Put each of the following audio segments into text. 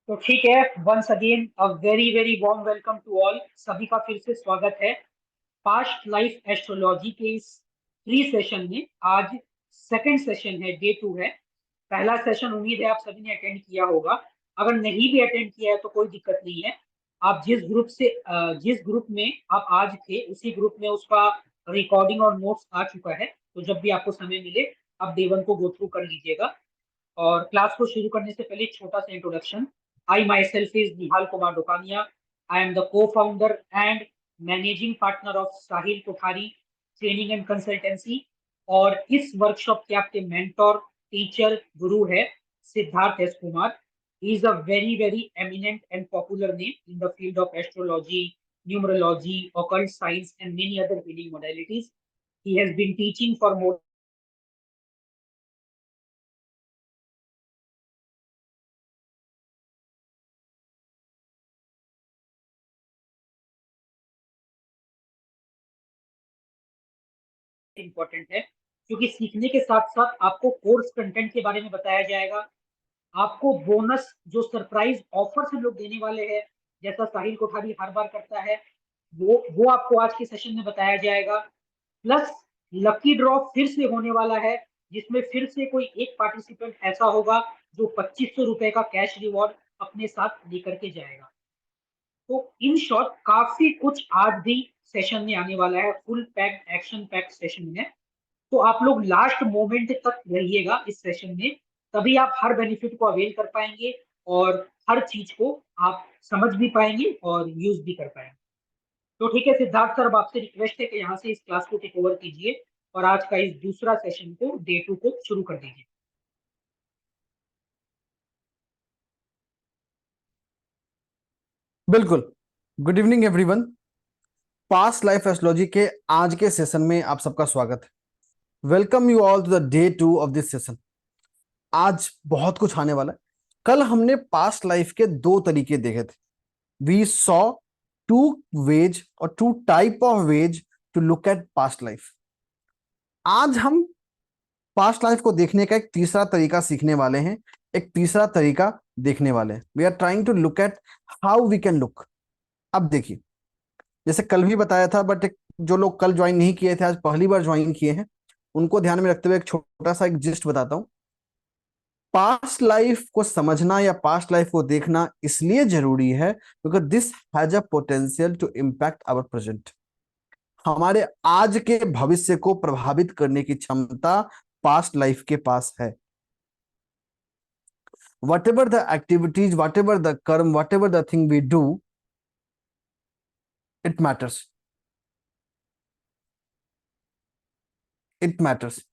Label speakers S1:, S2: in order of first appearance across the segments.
S1: तो ठीक है, once again a very very warm welcome to all. सभी का फिर से स्वागत है पास्ट लाइफ एस्ट्रोलॉजी के इस फ्री सेशन में। आज सेकंड सेशन है, डे 2 है। पहला सेशन उम्मीद है आप सभी ने अटेंड किया होगा। अगर नहीं भी अटेंड किया है तो कोई दिक्कत नहीं है। आप जिस ग्रुप में आप आज थे उसी ग्रुप में उसका रिकॉर्डिंग और नोट्स आ चुका है। तो जब भी आपको समय मिले आप डे 1 को गो थ्रू कर लीजिएगा। और क्लास को शुरू करने से पहले एक छोटा सा introduction. I myself is Nihal Kumar Dokania. I am the co founder and managing partner of Sahil Kothari training and consultancy. और इस वर्कशॉप के आपके मेंटोर, टीचर, गुरु है Siddharth S Kumar. He is a very very eminent and popular name in the field of astrology, numerology, occult science and many other healing modalities. He has been teaching for more important है, क्योंकि सीखने के साथ साथ आपको course content के बारे में बताया जाएगा। आपको बोनस जो सरप्राइज ऑफर्स हम लोग देने वाले हैं, जैसा साहिल कोठारी हर बार करता है, वो आपको आज के सेशन में बताया जाएगा। प्लस लकी ड्रॉ फिर से होने वाला है, जिसमें फिर से कोई एक पार्टिसिपेंट ऐसा होगा जो 2500 रुपए का कैश रिवॉर्ड अपने साथ लेकर के जाएगा। तो इन शॉर्ट काफी कुछ आज भी सेशन में आने वाला है, full packed action packed session है। तो आप लोग लास्ट मोमेंट तक रहिएगा इस सेशन में, तभी आप हर बेनिफिट को अवेल कर पाएंगे और हर चीज को आप समझ भी पाएंगे और यूज भी कर पाएंगे। तो ठीक है सिद्धार्थ सर, अब आपसे रिक्वेस्ट है कि यहाँ से इस क्लास को टेक ओवर कीजिए और आज का इस दूसरा सेशन को डे 2 को शुरू कर दीजिए।
S2: बिल्कुल। Good evening everyone. Past life astrology के आज के सेशन में आप सबका स्वागत है। Welcome you all to the day 2 of this session. आज बहुत कुछ आने वाला है। कल हमने पास्ट लाइफ के दो तरीके देखे थे। वी सॉ टू वेज और two type of ways to look at past life. आज हम पास्ट लाइफ को देखने का एक तीसरा तरीका सीखने वाले हैं। एक तीसरा तरीका देखने वाले हैं। We are trying to look at how we can look. अब देखिए, जैसे कल भी बताया था, बट जो लोग कल ज्वाइन नहीं किए थे, आज पहली बार ज्वाइन किए हैं, उनको ध्यान में रखते हुए एक छोटा सा एक जिस्ट बताता हूं। पास्ट लाइफ को समझना या पास्ट लाइफ को देखना इसलिए जरूरी है क्योंकि this has a potential to impact our present. हमारे आज के भविष्य को प्रभावित करने की क्षमता पास्ट लाइफ के पास है। Whatever the activities, whatever the karma, whatever the thing we do, it matters. It matters.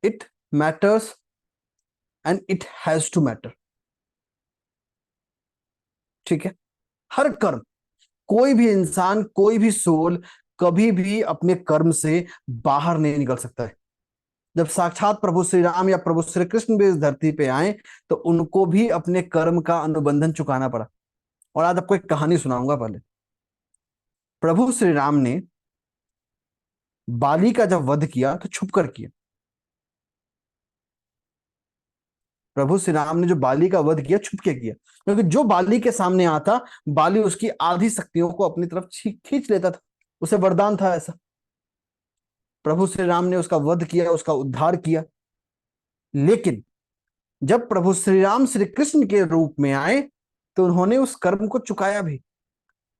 S2: It matters and it has to matter. ठीक है। हर कर्म, कोई भी इंसान, कोई भी सोल कभी भी अपने कर्म से बाहर नहीं निकल सकता है। जब साक्षात प्रभु श्री राम या प्रभु श्री कृष्ण भी इस धरती पे आए तो उनको भी अपने कर्म का अनुबंधन चुकाना पड़ा। और आज आपको एक कहानी सुनाऊंगा। पहले प्रभु श्री राम ने बाली का जब वध किया तो छुप कर किया। प्रभु श्री राम ने जो बाली का वध किया छुप के किया, क्योंकि जो बाली के सामने आता, बाली उसकी आधी शक्तियों को अपनी तरफ खींच लेता था। उसे वरदान था ऐसा। प्रभु श्री राम ने उसका वध किया, उसका उद्धार किया। लेकिन जब प्रभु श्री राम श्री कृष्ण के रूप में आए तो उन्होंने उस कर्म को चुकाया भी।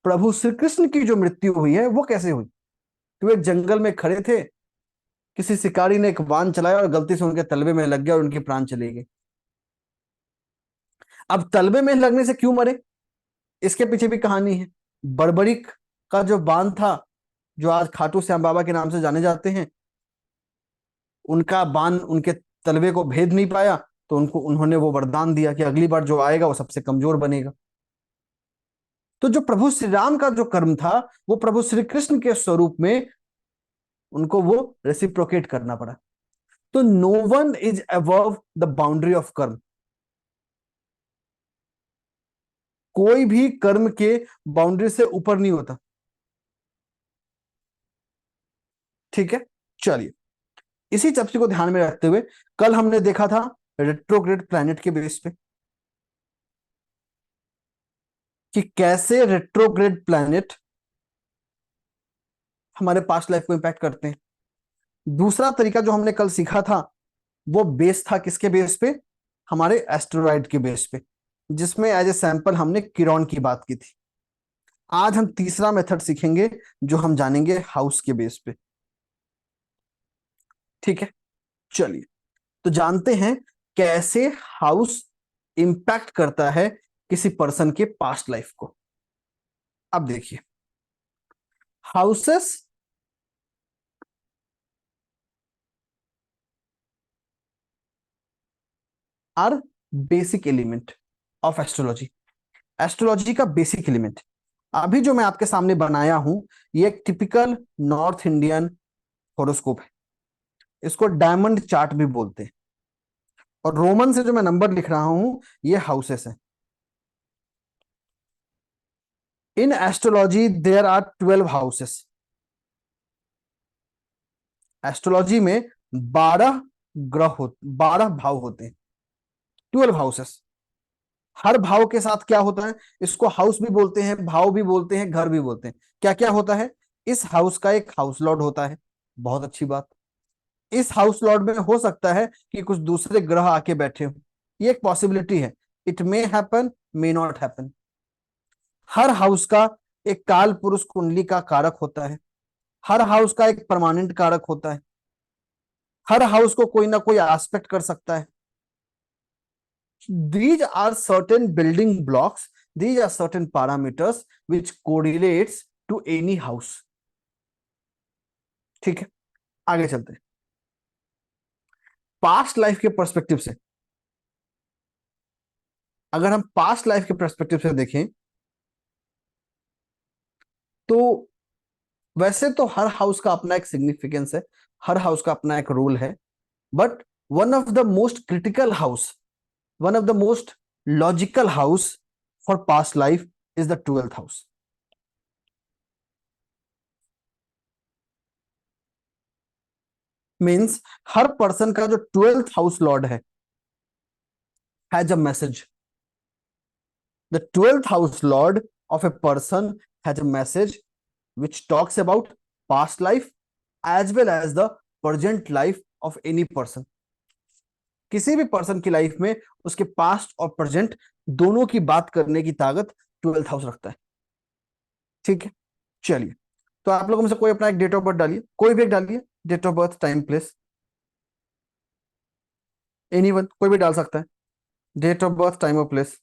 S2: प्रभु श्री कृष्ण की जो मृत्यु हुई है वो कैसे हुई? कि वे जंगल में खड़े थे, किसी शिकारी ने एक बाण चलाया और गलती से उनके तलवे में लग गया और उनके प्राण चले गए। अब तलवे में लगने से क्यों मरे, इसके पीछे भी कहानी है। बड़बड़िक का जो बांध था, जो आज खाटू श्याम बाबा के नाम से जाने जाते हैं, उनका बांध उनके तलवे को भेद नहीं पाया, तो उन्होंने वो वरदान दिया कि अगली बार जो आएगा वो सबसे कमजोर बनेगा। तो जो प्रभु श्री राम का जो कर्म था वो प्रभु श्री कृष्ण के स्वरूप में उनको वो रेसिप्रोकेट करना पड़ा। तो no one is above the boundary of karma. कोई भी कर्म के बाउंड्री से ऊपर नहीं होता। ठीक है, चलिए इसी चर्चा को ध्यान में रखते हुए कल हमने देखा था रेट्रोग्रेड प्लैनेट के बेस पे, कि कैसे रेट्रोग्रेड प्लैनेट हमारे पास्ट लाइफ को इंपैक्ट करते हैं। दूसरा तरीका जो हमने कल सीखा था वो बेस था किसके बेस पे, हमारे एस्टेरॉइड के बेस पे, जिसमें एज ए सैंपल हमने किरॉन की बात की थी। आज हम तीसरा मेथड सीखेंगे जो हम जानेंगे हाउस के बेस पे। ठीक है, चलिए तो जानते हैं कैसे हाउस इंपैक्ट करता है किसी पर्सन के पास्ट लाइफ को। अब देखिए, houses are basic element of astrology. Astrology का बेसिक एलिमेंट अभी जो मैं आपके सामने बनाया हूं, ये एक टिपिकल नॉर्थ इंडियन होरोस्कोप है। इसको डायमंड चार्ट भी बोलते हैं, और रोमन से जो मैं नंबर लिख रहा हूं ये हाउसेस है। In astrology there are 12 houses. Astrology में 12 ग्रह हो, 12 भाव होते हैं, 12 हाउसेस। हर भाव के साथ क्या होता है, इसको हाउस भी बोलते हैं, भाव भी बोलते हैं, घर भी बोलते हैं। क्या क्या होता है, इस हाउस का एक हाउस लॉर्ड होता है। बहुत अच्छी बात। इस हाउस लॉर्ड में हो सकता है कि कुछ दूसरे ग्रह आके बैठे हो, ये एक पॉसिबिलिटी है। It may happen, may not happen. Her house का एक काल पुरुष कुंडली का कारक होता है। हर हाउस का एक परमानेंट कारक होता है। हर हाउस को कोई ना कोई एस्पेक्ट कर सकता है। These are certain building blocks, these are certain parameters which correlates to any house. ठीक है, आगे चलते हैं। पास्ट लाइफ के पर्सपेक्टिव से, अगर हम पास्ट लाइफ के पर्सपेक्टिव से देखें तो वैसे तो हर हाउस का अपना एक सिग्निफिकेंस है, हर हाउस का अपना एक रोल है, but one of the most critical house, one of the most logical house for past life is the 12th house. Means her person का जो 12th हाउस लॉर्ड है has a message. The 12th house lord of a person has a message which talks about past life as well as the present life of any person. किसी भी person की life में उसके past और present दोनों की बात करने की ताकत 12th हाउस रखता है। ठीक है, चलिए तो आप लोगों में से कोई अपना एक डेट ऑफ बर्थ डालिए, कोई भी एक डालिए, date of birth, time, place, anyone, कोई भी डाल सकता है। डेट ऑफ बर्थ, टाइम और प्लेस।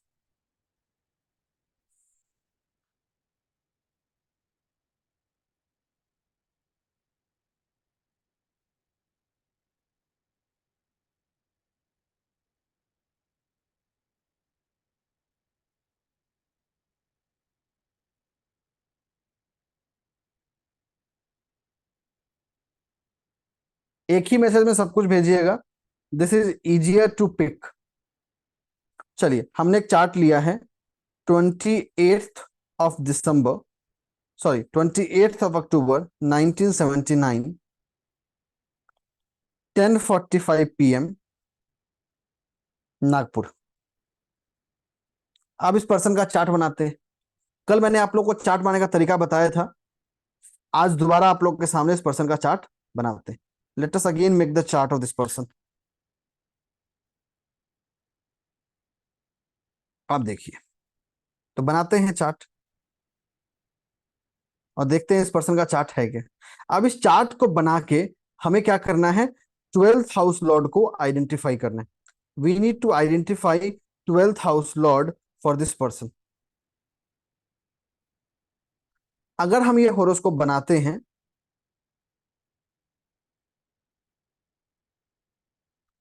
S2: एक ही मैसेज में सब कुछ भेजिएगा, this is easier to pick. चलिए हमने एक चार्ट लिया है 28 सॉरी 28 अक्टूबर 1979, 10:45 PM, नागपुर। अब इस पर्सन का चार्ट बनाते हैं। कल मैंने आप लोग को चार्ट बनाने का तरीका बताया था, आज दोबारा आप लोग के सामने इस पर्सन का चार्ट बनाते हैं। Let us again make the chart of this person. आप देखिए, तो बनाते हैं चार्ट और देखते हैं इस पर्सन का चार्ट है क्या। अब इस चार्ट को बना के हमें क्या करना है, 12th हाउस लॉर्ड को आइडेंटिफाई करना है। We need to identify 12th house lord for this person. अगर हम ये होरोस्कोप बनाते हैं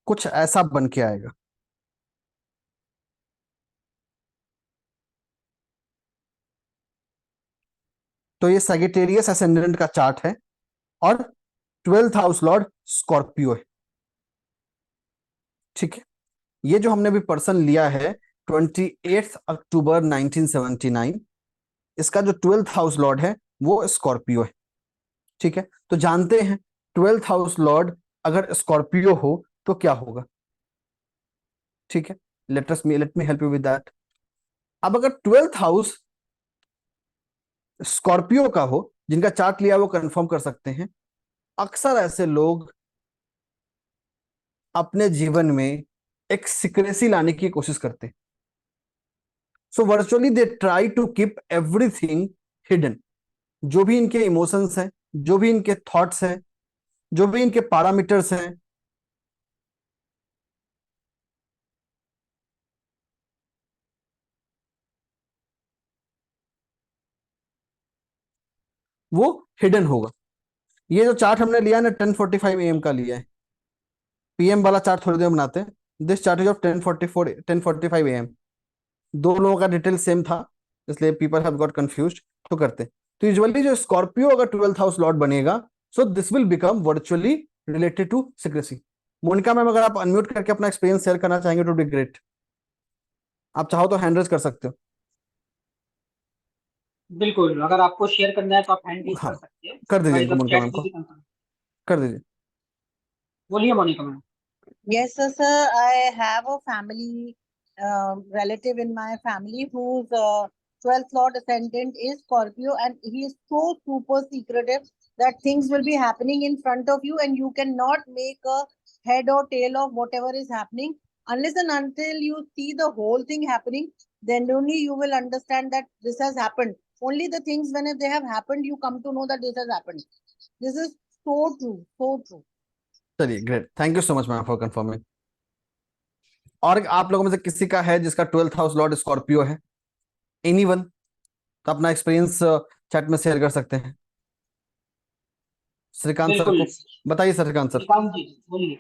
S2: कुछ ऐसा बन के आएगा। तो ये सैगिटेरियस असेंडेंट का चार्ट है और 12th हाउस लॉर्ड स्कॉर्पियो है। ठीक है, ये जो हमने भी पर्सन लिया है 28 अक्टूबर 1979, इसका जो 12th हाउस लॉर्ड है वो स्कॉर्पियो है। ठीक है, तो जानते हैं 12th हाउस लॉर्ड अगर स्कॉर्पियो हो तो क्या होगा। ठीक है, let me help you with that. अब अगर 12th हाउस स्कॉर्पियो का हो, जिनका चार्ट लिया वो कंफर्म कर सकते हैं, अक्सर ऐसे लोग अपने जीवन में एक सिक्रेसी लाने की कोशिश करते हैं। So virtually they try to keep everything hidden. जो भी इनके इमोशंस हैं, जो भी इनके थॉट्स हैं, जो भी इनके पैरामीटर्स हैं, वो हिडन होगा। ये जो चार्ट हमने लिया है ना, 10:45 AM का लिया है। PM वाला चार्ट थोड़ी देर में बनाते हैं। This chart is of 10:45 AM। दो लोगों का डिटेल सेम था, इसलिए पीपल हैव गॉट कंफ्यूज्ड। तो करते हैं। तो यूजुअली जो स्कॉर्पियो अगर 12th हाउस लॉर्ड बनेगा, so this will become virtually related to secrecy. Monika ma'am, अगर आप अनम्यूट करके अपना एक्सपीरियंस शेयर करना चाहेंगे तो बी ग्रेट। आप चाहो तो हैंड रेज कर सकते हो।
S1: बिल्कुल, अगर आपको शेयर करना है तो आप हैंड रेज
S2: हाँ,
S1: कर सकते हैं।
S2: कर दीजिए
S1: हमारी
S2: इनको,
S1: तरफ
S2: मोनिका
S1: चैट
S2: मैम
S1: में
S2: को
S1: भी कंफर्म।
S2: कर दीजिए।
S1: बोलिए Monika ma'am.
S3: Yes, sir. I have a family relative in my family whose 12th Lord Ascendant is Scorpio, and he is so super secretive that things will be happening in front of you, and you cannot make a head or tail of whatever is happening unless and until you see the whole thing happening. Then only you will understand that this has happened. Only the things when they have happened, you come to know that this has happened. This is so true, so true.
S2: चलिए, great, thank you so much ma'am for confirming. और आप लोगों में से किसी का है जिसका 12th हाउस लॉर्ड स्कॉर्पियो है? एनीवन? तो अपना एक्सपीरियंस चैट में शेयर कर सकते हैं। श्रीकांत सर
S1: बिल्कुल,
S2: को बताइए। श्रीकांत सर।
S1: श्रीकांत जी बोलिए।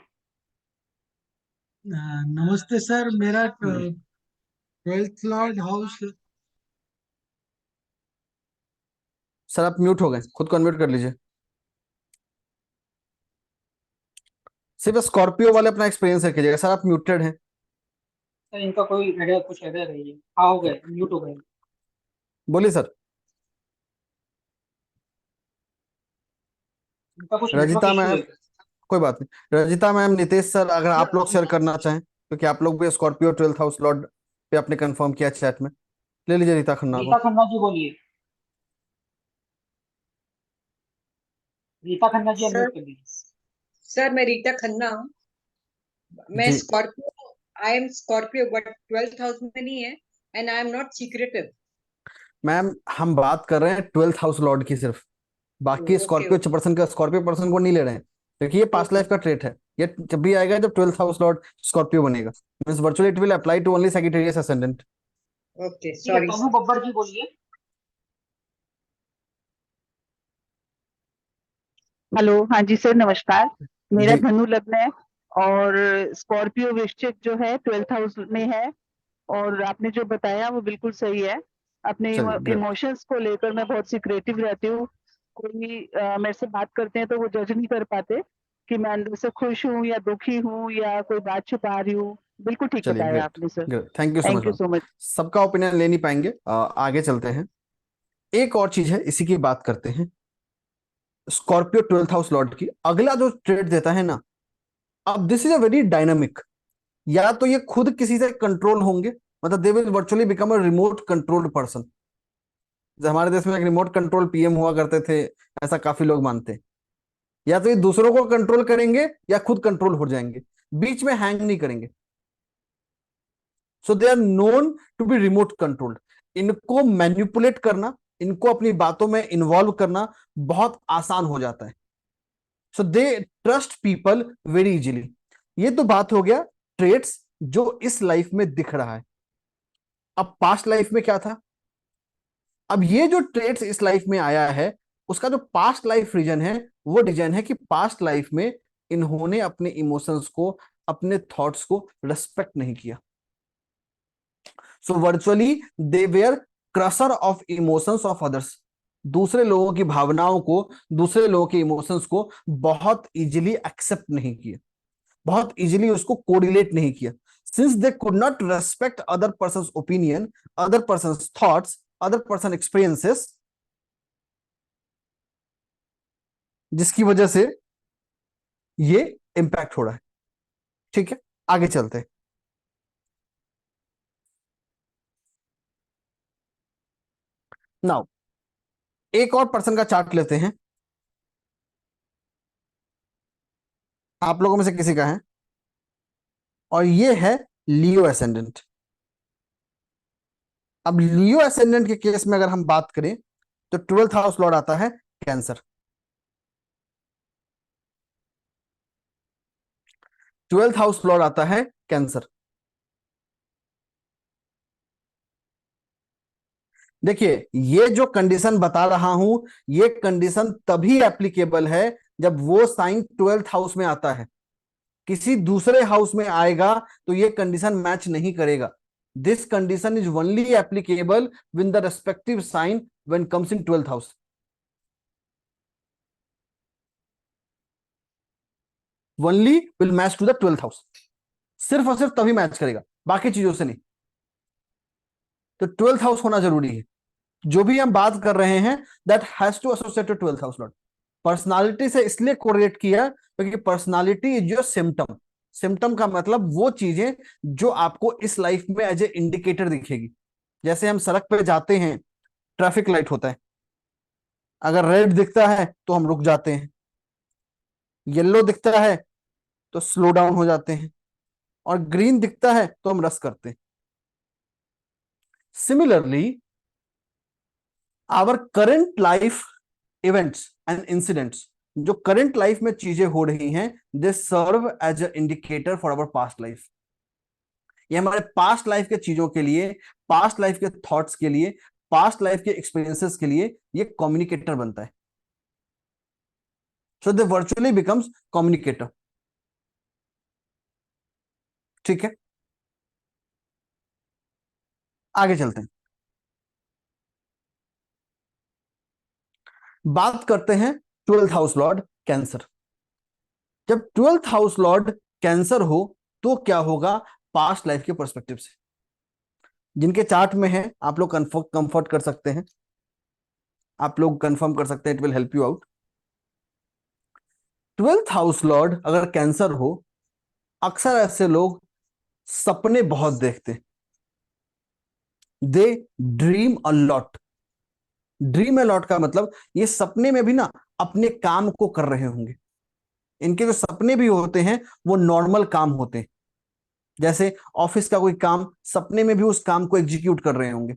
S4: नमस्ते सर, मेरा 12th लॉर्ड हाउस।
S2: सर आप म्यूट हो गए, खुद को अनम्यूट कर लीजिए। सिर्फ स्कॉर्पियो वाले अपना एक्सपीरियंस शेयर कीजिएगा। सर आप म्यूटेड हैं।
S1: सर इनका कोई एरर, कुछ एरर है ये। हाँ, हो गए, म्यूट हो गए।
S2: बोलिए सर।
S1: इनका कुछ नेटवर्क
S2: रजिता
S1: इशू
S2: मैम,
S1: है।
S2: कोई बात नहीं। रजिता मैम, नितेश सर, अगर आप लोग शेयर करना चाहें, क्योंकि आप लोग भी स्कॉर्पियो 12th हाउस लॉर्ड पे आपने कंफर्म किया चैट में, ले लीजिए रीता खन्ना
S1: रीता
S2: को।
S1: खन्ना जी बोलिए। रीता खन्ना जी
S5: सर
S1: अनम्यूट कर दीजिए।
S5: सर मैं रीता खन्ना हूँ। मैं
S2: जी
S5: Scorpio, I am Scorpio but 12th house में नहीं है, and I am not secretive.
S2: Ma'am, हम बात कर रहे हैं 12th हाउस लॉर्ड की सिर्फ। बाकी
S5: ओके
S2: स्कॉर्पियो पर्सन का, स्कॉर्पियो पर्सन को नहीं ले रहे हैं, क्योंकि ये पास्ट
S5: ओके
S2: लाइफ का ट्रेट है। ये जब भी आएगा जब 12th हाउस लॉर्ड स्कॉर्पियो बनेगा, means virtually it will apply to only Sagittarius ascendant.
S5: Okay,
S1: ठीक है,
S5: सॉरी
S1: तनु
S5: सर।
S1: बब्बर जी बोलिए।
S6: हेलो, हाँ जी सर, नमस्कार। मेरा
S2: जी
S6: धनु लग्न है और स्कॉर्पियो वृश्चिक जो है 12th हाउस में है। और आपने जो बताया वो बिल्कुल सही है। अपने
S2: चलिए, ग्रेट।
S6: इमोशंस को लेकर मैं बहुत सिक्रेटिव रहती हूँ। कोई मेरे से बात करते हैं तो वो जज नहीं कर पाते कि मैं अंदर से खुश हूँ या दुखी हूँ या कोई बात छुपा रही हूँ। बिल्कुल ठीक
S2: चलिए,
S6: बताया
S2: ग्रेट
S6: आपने sir.
S2: Great, thank you so much
S6: thank you
S2: ma'am.
S6: So much.
S2: सबका ओपिनियन ले नहीं पाएंगे, आगे चलते हैं। एक और चीज है, इसी की बात करते हैं। स्कॉर्पियो 12th हाउस लॉर्ड की अगला जो ट्रेड देता है ना, अब this is a very dynamic. या तो ये खुद किसी से कंट्रोल होंगे, मतलब they will virtually become a remote controlled person. हमारे देश में एक रिमोट कंट्रोल PM हुआ करते थे, ऐसा काफी लोग मानते हैं। या तो ये दूसरों को कंट्रोल करेंगे या खुद कंट्रोल हो जाएंगे, बीच में हैंग नहीं करेंगे। So they are known to be remote controlled. इनको मैनिपुलेट करना, इनको अपनी बातों में इन्वॉल्व करना बहुत आसान हो जाता है। So they trust people very easily. ये तो बात हो गया ट्रेट्स जो इस लाइफ में दिख रहा है। अब पास्ट लाइफ में क्या था? अब ये जो ट्रेट्स इस लाइफ में आया है, उसका जो पास्ट लाइफ रीजन है, वो रीजन है कि पास्ट लाइफ में इन्होंने अपने इमोशंस को, अपने थॉट्स को रेस्पेक्ट नहीं किया। So virtually they were crusher of emotions of others. दूसरे लोगों की भावनाओं को, दूसरे लोगों के इमोशंस को बहुत इजीली एक्सेप्ट नहीं किया, बहुत इजीली उसको कोरिलेट नहीं किया। Since they could not respect other persons opinion, other persons thoughts, other person experiences, जिसकी वजह से ये इंपैक्ट हो रहा है। ठीक है, आगे चलते हैं। नाउ एक और पर्सन का चार्ट लेते हैं, आप लोगों में से किसी का है, और ये है लियो एसेंडेंट। अब लियो एसेंडेंट के केस में अगर हम बात करें तो 12th हाउस लॉर्ड आता है कैंसर। 12th हाउस लॉर्ड आता है कैंसर। देखिए, ये जो कंडीशन बता रहा हूं, ये कंडीशन तभी एप्लीकेबल है जब वो साइन 12th हाउस में आता है। किसी दूसरे हाउस में आएगा तो ये कंडीशन मैच नहीं करेगा। This condition is only applicable with the respective sign when comes in 12th house. Only will match to the 12th house, सिर्फ और सिर्फ तभी मैच करेगा, बाकी चीजों से नहीं। तो 12th हाउस होना जरूरी है। जो भी हम बात कर रहे हैं that has to associate to 12th house lord. Personality से इसलिए कोरिलेट किया क्योंकि personality is your symptom. Symptom का मतलब वो चीजें जो आपको इस लाइफ में एज ए इंडिकेटर दिखेगी। जैसे हम सड़क पे जाते हैं, ट्रैफिक लाइट होता है, अगर रेड दिखता है तो हम रुक जाते हैं, येलो दिखता है तो स्लो डाउन हो जाते हैं, और ग्रीन दिखता है तो हम रश करते हैं। Similarly our current life events and incidents, जो करंट लाइफ में चीजें हो रही हैं, they serve as a indicator for our past life. ये हमारे पास्ट लाइफ के चीजों के लिए, पास्ट लाइफ के थॉट्स के लिए, पास्ट लाइफ के एक्सपीरियंसेस के लिए ये कम्युनिकेटर बनता है। सो दे वर्चुअली बिकम्स कम्युनिकेटर। ठीक है, आगे चलते हैं, बात करते हैं 12th हाउस लॉर्ड कैंसर। जब 12th हाउस लॉर्ड कैंसर हो तो क्या होगा पास्ट लाइफ के पर्सपेक्टिव से। जिनके चार्ट में है आप लोग कंफर्ट कर सकते हैं, आप लोग कंफर्म कर सकते हैं, it will help you out. 12th house lord अगर कैंसर हो, अक्सर ऐसे लोग सपने बहुत देखते हैं। They dream a lot. Dream a lot का मतलब ये सपने में भी ना अपने काम को कर रहे होंगे। इनके जो सपने भी होते हैं वो नॉर्मल काम होते हैं, जैसे ऑफिस का कोई काम, सपने में भी उस काम को एग्जीक्यूट कर रहे होंगे,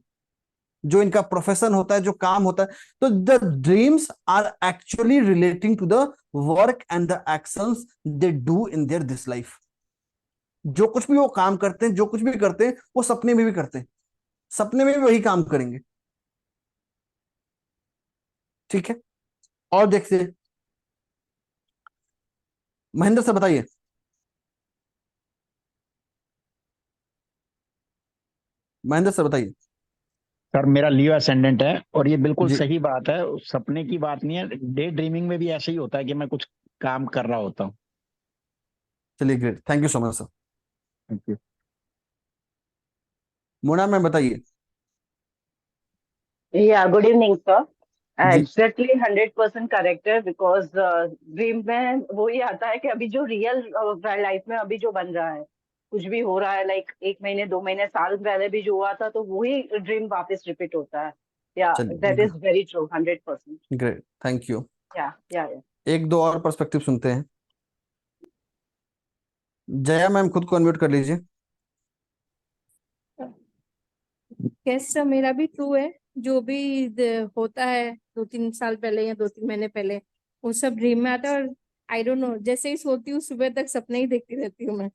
S2: जो इनका प्रोफेशन होता है, जो काम होता है। तो the dreams are actually relating to the work and the actions they do in their this life. जो कुछ भी वो काम करते हैं, जो कुछ भी करते हैं, वो सपने में भी करते हैं, सपने में भी वही काम करेंगे। ठीक है, और देखते हैं, महेंद्र सर बताइए। महेंद्र सर बताइए।
S7: सर मेरा लियो असेंडेंट है और ये बिल्कुल
S2: जी,
S7: सही बात है, सपने की बात नहीं है। डे ड्रीमिंग में भी ऐसे ही होता है कि मैं कुछ काम कर रहा होता हूँ।
S2: चलिए great, thank you so much sir.
S7: Thank you.
S2: Mona ma'am बताइए।
S8: Yeah, good evening, sir.
S2: जी,
S8: Exactly 100% correct है because ड्रीम में वो ही आता है कि अभी जो रियल लाइफ में अभी जो बन रहा है, कुछ भी हो रहा है, लाइक 1 महीने 2 महीने साल पहले भी जो हुआ था, तो वही ड्रीम वापस रिपीट होता है। या दैट
S2: चलिए
S8: is very true, 100%।
S2: Great, thank you.
S8: या
S2: एक दो और पर्सपेक्टिव सुनते हैं। जया मैम खुद को अनम्यूट कर लीजिए।
S9: यस सर, मेरा भी ट्रू है। जो भी होता है 2-3 साल पहले या 2-3 महीने पहले, वो सब ड्रीम में आता है। और आई डोंट नो, जैसे ही सोती हूँ सुबह तक सपने ही देखती रहती हूँ मैं।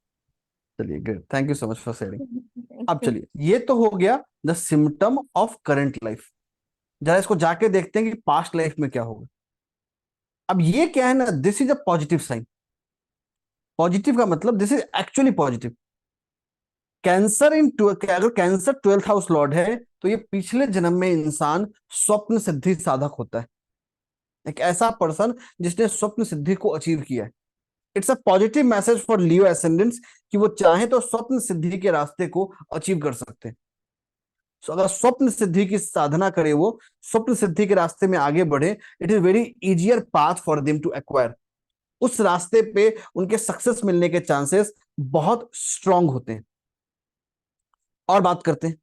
S2: चलिए great, thank you so much for sharing.
S9: Thank
S2: अब
S9: you.
S2: चलिए, ये तो हो गया the symptom of current life. जरा इसको जाके देखते हैं कि पास्ट लाइफ में क्या होगा। अब ये क्या है ना, this is a positive sign. Positive का मतलब this is actually positive. Cancer अगर कैंसर 12th हाउस लॉर्ड है तो ये पिछले जन्म में इंसान स्वप्न सिद्धि साधक होता है, एक ऐसा पर्सन जिसने स्वप्न सिद्धि को अचीव किया है। It's a positive message for Leo ascendants कि वो चाहे तो स्वप्न सिद्धि के रास्ते को अचीव कर सकते हैं। So, अगर स्वप्न सिद्धि की साधना करे, वो स्वप्न सिद्धि के रास्ते में आगे बढ़े, it is very easier path for them to acquire. उस रास्ते पे उनके सक्सेस मिलने के चांसेस बहुत स्ट्रांग होते हैं। और बात करते हैं,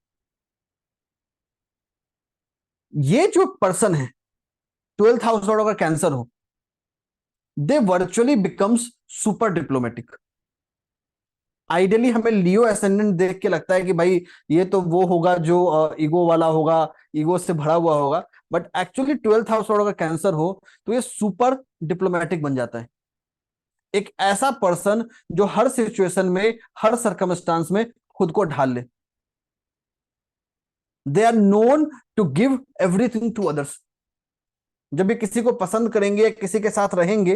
S2: ये जो पर्सन है 12th हाउस लॉर्ड अगर कैंसर हो, they virtually becomes super diplomatic. Ideally हमें लियो एसेंडेंट देख के लगता है कि भाई ये तो वो होगा जो ईगो वाला होगा, ईगो से भरा हुआ होगा, but actually 12th house lord अगर कैंसर हो तो ये सुपर डिप्लोमेटिक बन जाता है। एक ऐसा पर्सन जो हर सिचुएशन में, हर सर्कमस्टांस में खुद को ढाल ले। They are known to give everything to others. जब भी किसी को पसंद करेंगे, किसी के साथ रहेंगे,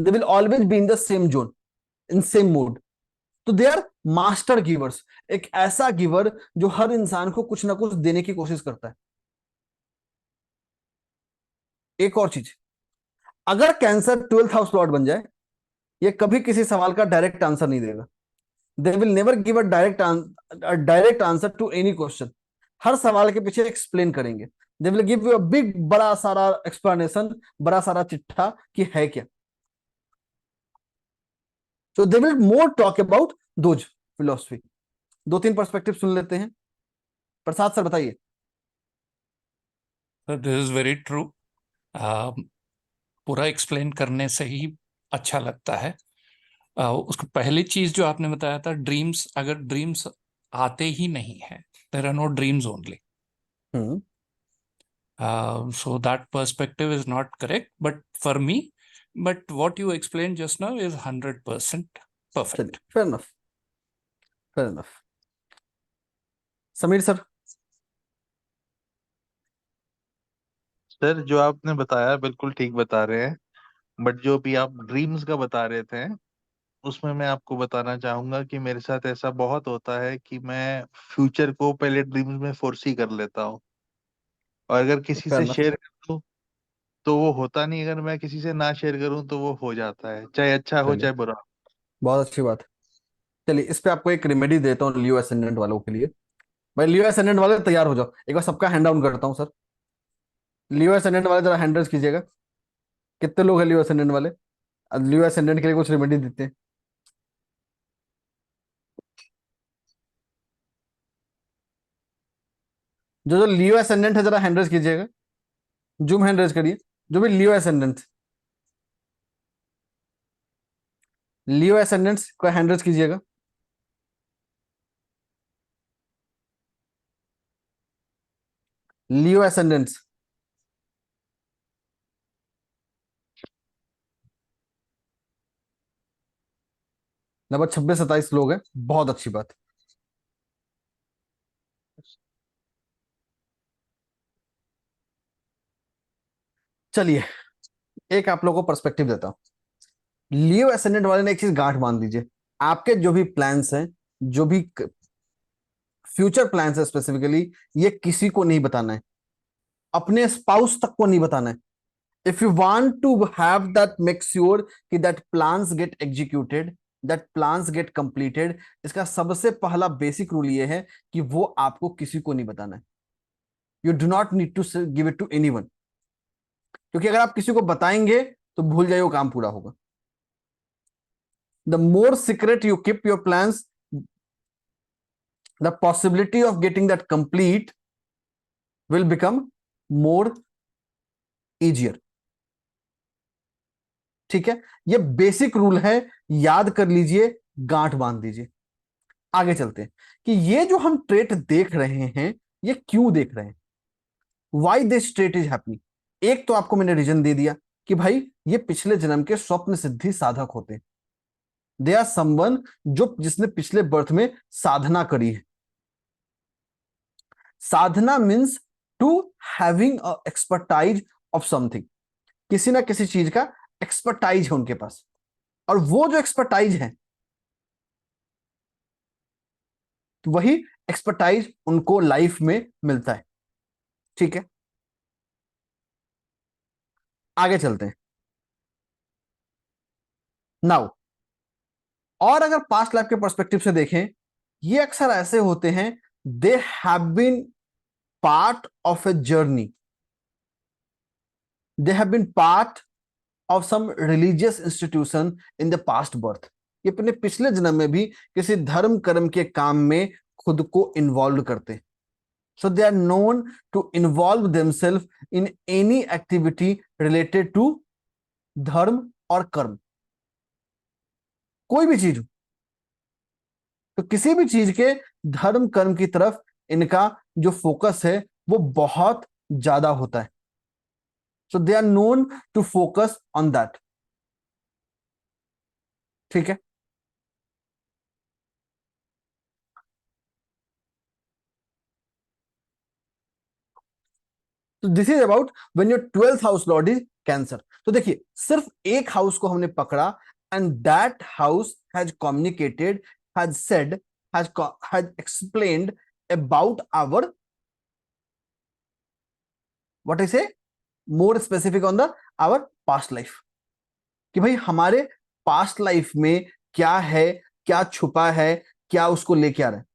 S2: they will always be in the same zone, in same mood. तो दे आर मास्टर गिवर्स। एक ऐसा गिवर जो हर इंसान को कुछ ना कुछ देने की कोशिश करता है। एक और चीज, अगर कैंसर 12th हाउस लॉर्ड बन जाए, ये कभी किसी सवाल का डायरेक्ट आंसर नहीं देगा। They will never give a direct answer to any question. हर सवाल के पीछे एक्सप्लेन करेंगे। They will give you a big, बड़ा सारा एक्सप्लेनेशन, बड़ा सारा चिट्ठा कि है क्या। So they will more talk about those philosophy। दो तीन पर्सपेक्टिव सुन लेते हैं। प्रसाद सर बताइए।
S10: This is very true. पूरा एक्सप्लेन करने से ही अच्छा लगता है। उसको पहली चीज जो आपने बताया था, ड्रीम्स, अगर ड्रीम्स आते ही नहीं है, there are no dreams only, so that perspective is not correct, but for me, but what you explained just now is 100% perfect.
S2: Fair enough, fair enough। Sameer sir.
S11: Sir जो आपने बताया बिल्कुल ठीक बता रहे हैं, बट जो भी आप ड्रीम्स का बता रहे थे उसमें मैं आपको बताना चाहूंगा कि मेरे साथ ऐसा बहुत होता है कि मैं फ्यूचर को पहले ड्रीम्स में फोर्सी कर लेता हूँ, और अगर किसी
S2: Fair
S11: से
S2: enough।
S11: शेयर कर दूं तो वो होता नहीं, अगर मैं किसी से ना शेयर करूं तो वो हो जाता है, चाहे अच्छा हो
S2: चलिए,
S11: चाहे बुरा।
S2: बहुत अच्छी बात है। चलिए, इस पे आपको एक रेमेडी देता हूँ लियो एसेंडेंट वालों के लिए। भाई लियो एसेंडेंट वाले तैयार हो जाओ, एक बार सबका हैंड डाउन करता हूँ सर। लियो एसेंडेंट वाले जरा हैंड रेज कीजिएगा। कितने लोग हैं लियो एसेंडेंट वाले? लियो एसेंडेंट के लिए कुछ रेमेडी देते हैं। जो जो लियो एसेंडेंट है जरा हैंड रेज कीजिएगा, जूम हैंड रेज करिए। जो भी लियो एसेंडेंट, लियो एसेंडेंट्स को हैंड रेज कीजिएगा। लियो एसेंडेंट्स, लगभग 26-27 लोग हैं, बहुत अच्छी बात। चलिए, एक आप लोगों को पर्सपेक्टिव देता हूं। लियो एसेंडेंट वाले ने एक चीज गांठ बांध दीजिए, आपके जो भी प्लान्स हैं, जो भी फ्यूचर प्लान्स है स्पेसिफिकली, ये किसी को नहीं बताना है, अपने स्पाउस तक को नहीं बताना है। If you want to have that, make sure कि that plans get executed, that plans get completed, इसका सबसे पहला बेसिक रूल ये है कि वो आपको किसी को नहीं बताना है। You do not need to give it to anyone, क्योंकि अगर आप किसी को बताएंगे तो भूल जाइए वो काम पूरा होगा। The more secret you keep your plans, the possibility of getting that complete will become more easier। ठीक है, ये बेसिक रूल है, याद कर लीजिए, गांठ बांध दीजिए। आगे चलते हैं कि ये जो हम ट्रेट देख रहे हैं, ये क्यों देख रहे हैं, why this trait is happening. एक तो आपको मैंने रीजन दे दिया कि भाई ये पिछले जन्म के स्वप्न सिद्धि साधक होते हैं। दे आर समवन जिसने पिछले बर्थ में साधना करी है। Sadhana means to having a expertise of something, किसी ना किसी चीज का एक्सपर्टाइज है उनके पास, और वो जो एक्सपर्टाइज है, तो वही एक्सपर्टाइज उनको लाइफ में मिलता है। ठीक है, आगे चलते हैं नाउ। और अगर पास्ट लाइफ के पर्सपेक्टिव से देखें, ये अक्सर ऐसे होते हैं, they have been part of a journey, they have been part of some religious institution in the past birth. ये अपने पिछले जन्म में भी किसी धर्म कर्म के काम में खुद को इन्वॉल्व करते हैं। So they are known to involve themselves in any activity related to धर्म और कर्म। कोई भी चीज हो, तो किसी भी चीज के धर्म कर्म की तरफ इनका जो फोकस है वो बहुत ज्यादा होता है। So they are known to focus on that. ठीक है, तो this is about when your 12th house lord is Cancer. तो देखिए, सिर्फ एक हाउस को हमने पकड़ा and that house has communicated, has said, has explained about our, what I say, more specific on the our past life, कि भाई हमारे पास्ट लाइफ में क्या है, क्या छुपा है, क्या उसको लेके आ रहा है।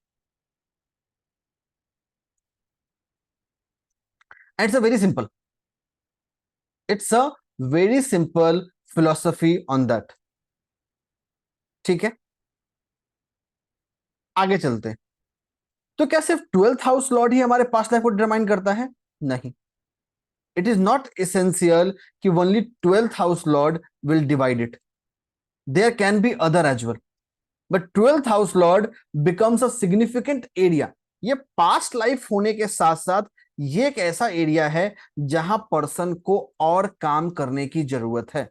S2: It's a very simple. It's a very simple philosophy on that. ठीक है, आगे चलते हैं। तो क्या सिर्फ 12th हाउस लॉर्ड ही हमारे पास्ट लाइफ को डिटरमाइन करता है? नहीं, इट इज नॉट एसेंशियल कि only 12th house lord will divide it. There can be other as well, but 12th house lord becomes a significant area. ये past life होने के साथ साथ ये एक ऐसा एरिया है जहां पर्सन को और काम करने की जरूरत है।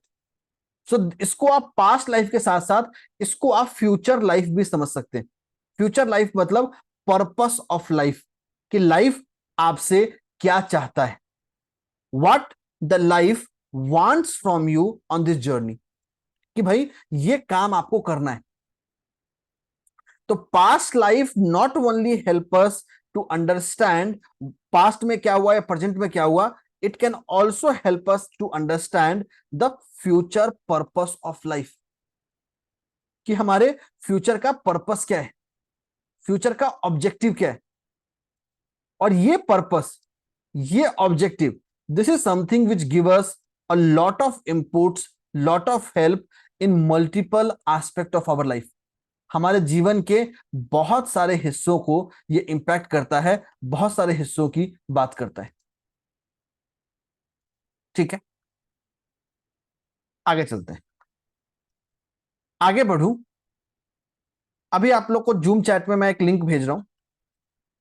S2: सो इसको आप पास्ट लाइफ के साथ साथ इसको आप फ्यूचर लाइफ भी समझ सकते हैं। फ्यूचर लाइफ मतलब पर्पस ऑफ लाइफ, कि लाइफ आपसे क्या चाहता है, what the life wants from you on this journey, कि भाई ये काम आपको करना है। तो past life not only help us to understand past में क्या हुआ या प्रेजेंट में क्या हुआ, it can also help us to understand the future purpose of life, कि हमारे फ्यूचर का पर्पस क्या है, फ्यूचर का ऑब्जेक्टिव क्या है। और ये पर्पस, ये objective, this is something which give us a lot of inputs, lot of help in multiple aspect of our life. हमारे जीवन के बहुत सारे हिस्सों को ये इंपैक्ट करता है, बहुत सारे हिस्सों की बात करता है। ठीक है, आगे चलते हैं। आगे बढ़ूं, अभी आप लोग को जूम चैट में मैं एक लिंक भेज रहा हूं।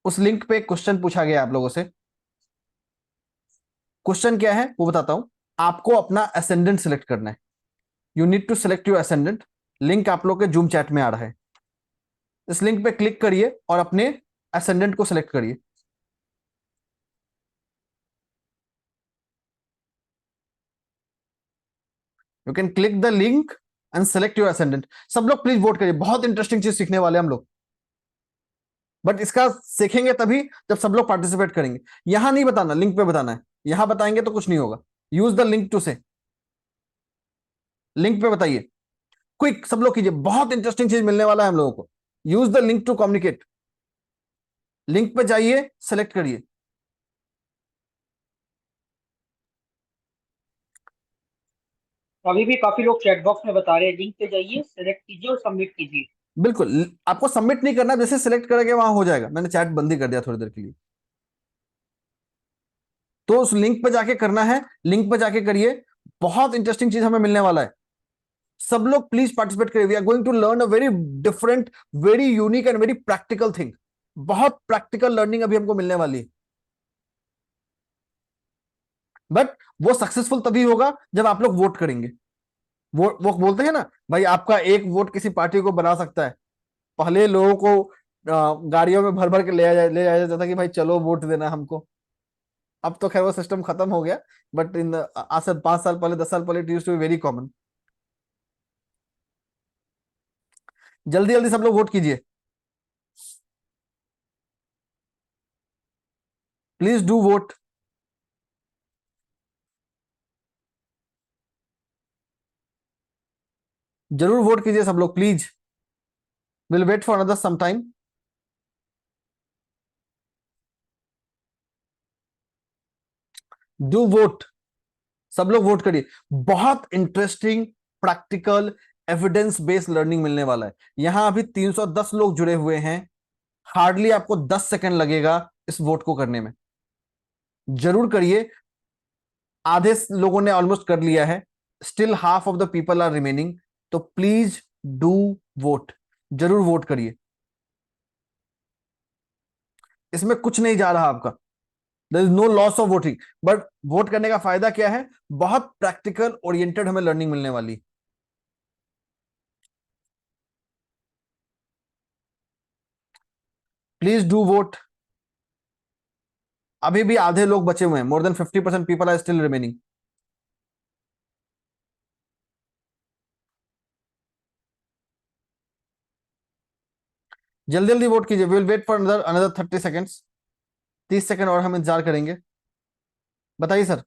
S2: उस लिंक पे एक क्वेश्चन पूछा गया आप लोगों से। क्वेश्चन क्या है वो बताता हूं। आपको अपना असेंडेंट सिलेक्ट करना है। You need to select your ascendant. Link आप लोग के जूम चैट में आ रहा है। इस लिंक पे क्लिक करिए और अपने असेंडेंट को सिलेक्ट करिए। You can click the link and select your ascendant. सब लोग प्लीज वोट करिए, बहुत इंटरेस्टिंग चीज सीखने वाले हम लोग, बट इसका सीखेंगे तभी जब सब लोग पार्टिसिपेट करेंगे। यहां नहीं बताना, लिंक पे बताना है। यहां बताएंगे तो कुछ नहीं होगा। यूज द लिंक टू से, लिंक पे बताइए। क्विक सब लोग कीजिए, बहुत इंटरेस्टिंग चीज मिलने वाला है हम लोगों को। Use the link to communicate. Link पे जाइए, सेलेक्ट करिए।
S1: अभी भी काफी लोग चैट बॉक्स में बता रहे हैं, लिंक पे जाइए, सेलेक्ट कीजिए और सबमिट कीजिए।
S2: बिल्कुल, आपको सबमिट नहीं करना, जैसे सिलेक्ट करेंगे वहां हो जाएगा। मैंने चैट बंद ही कर दिया थोड़ी देर के लिए। तो उस लिंक पे जाके करना है, लिंक पे जाके करिए। बहुत इंटरेस्टिंग चीज हमें मिलने वाला है। सब लोग प्लीज पार्टिसिपेट करिए। We are going to learn a very different, very unique and very practical thing. बहुत प्रैक्टिकल लर्निंग अभी हमको मिलने वाली है। बट वो सक्सेसफुल तभी होगा जब आप लोग वोट करेंगे। वो बोलते हैं ना भाई, आपका एक वोट किसी पार्टी को बना सकता है। पहले लोगों को गाड़ियों में भर भर के ले जाया जाता था कि भाई चलो वोट देना हमको। अब तो खैर वो सिस्टम खत्म हो गया, बट इन आज से 5 साल पहले, 10 साल पहले it used to be very common. जल्दी जल्दी सब लोग वोट कीजिए, प्लीज डू वोट। जरूर वोट कीजिए सब लोग please. Will wait for another some time. Do vote, सब लोग वोट करिए। बहुत interesting, practical, evidence based learning मिलने वाला है। यहां अभी 310 लोग जुड़े हुए हैं। हार्डली आपको 10 सेकंड लगेगा इस वोट को करने में, जरूर करिए। आधे लोगों ने ऑलमोस्ट कर लिया है, still half of the people are remaining, तो प्लीज डू वोट, जरूर वोट करिए। इसमें कुछ नहीं जा रहा आपका, there is no loss of voting, but vote करने का फायदा क्या है, बहुत प्रैक्टिकल ओरिएंटेड हमें लर्निंग मिलने वाली। Please do vote. अभी भी आधे लोग बचे हुए हैं, more than 50% people are still remaining. जल्दी जल्दी वोट कीजिए। Will wait for another another 30 seconds, 30 second और हम इंतजार करेंगे। बताइए sir.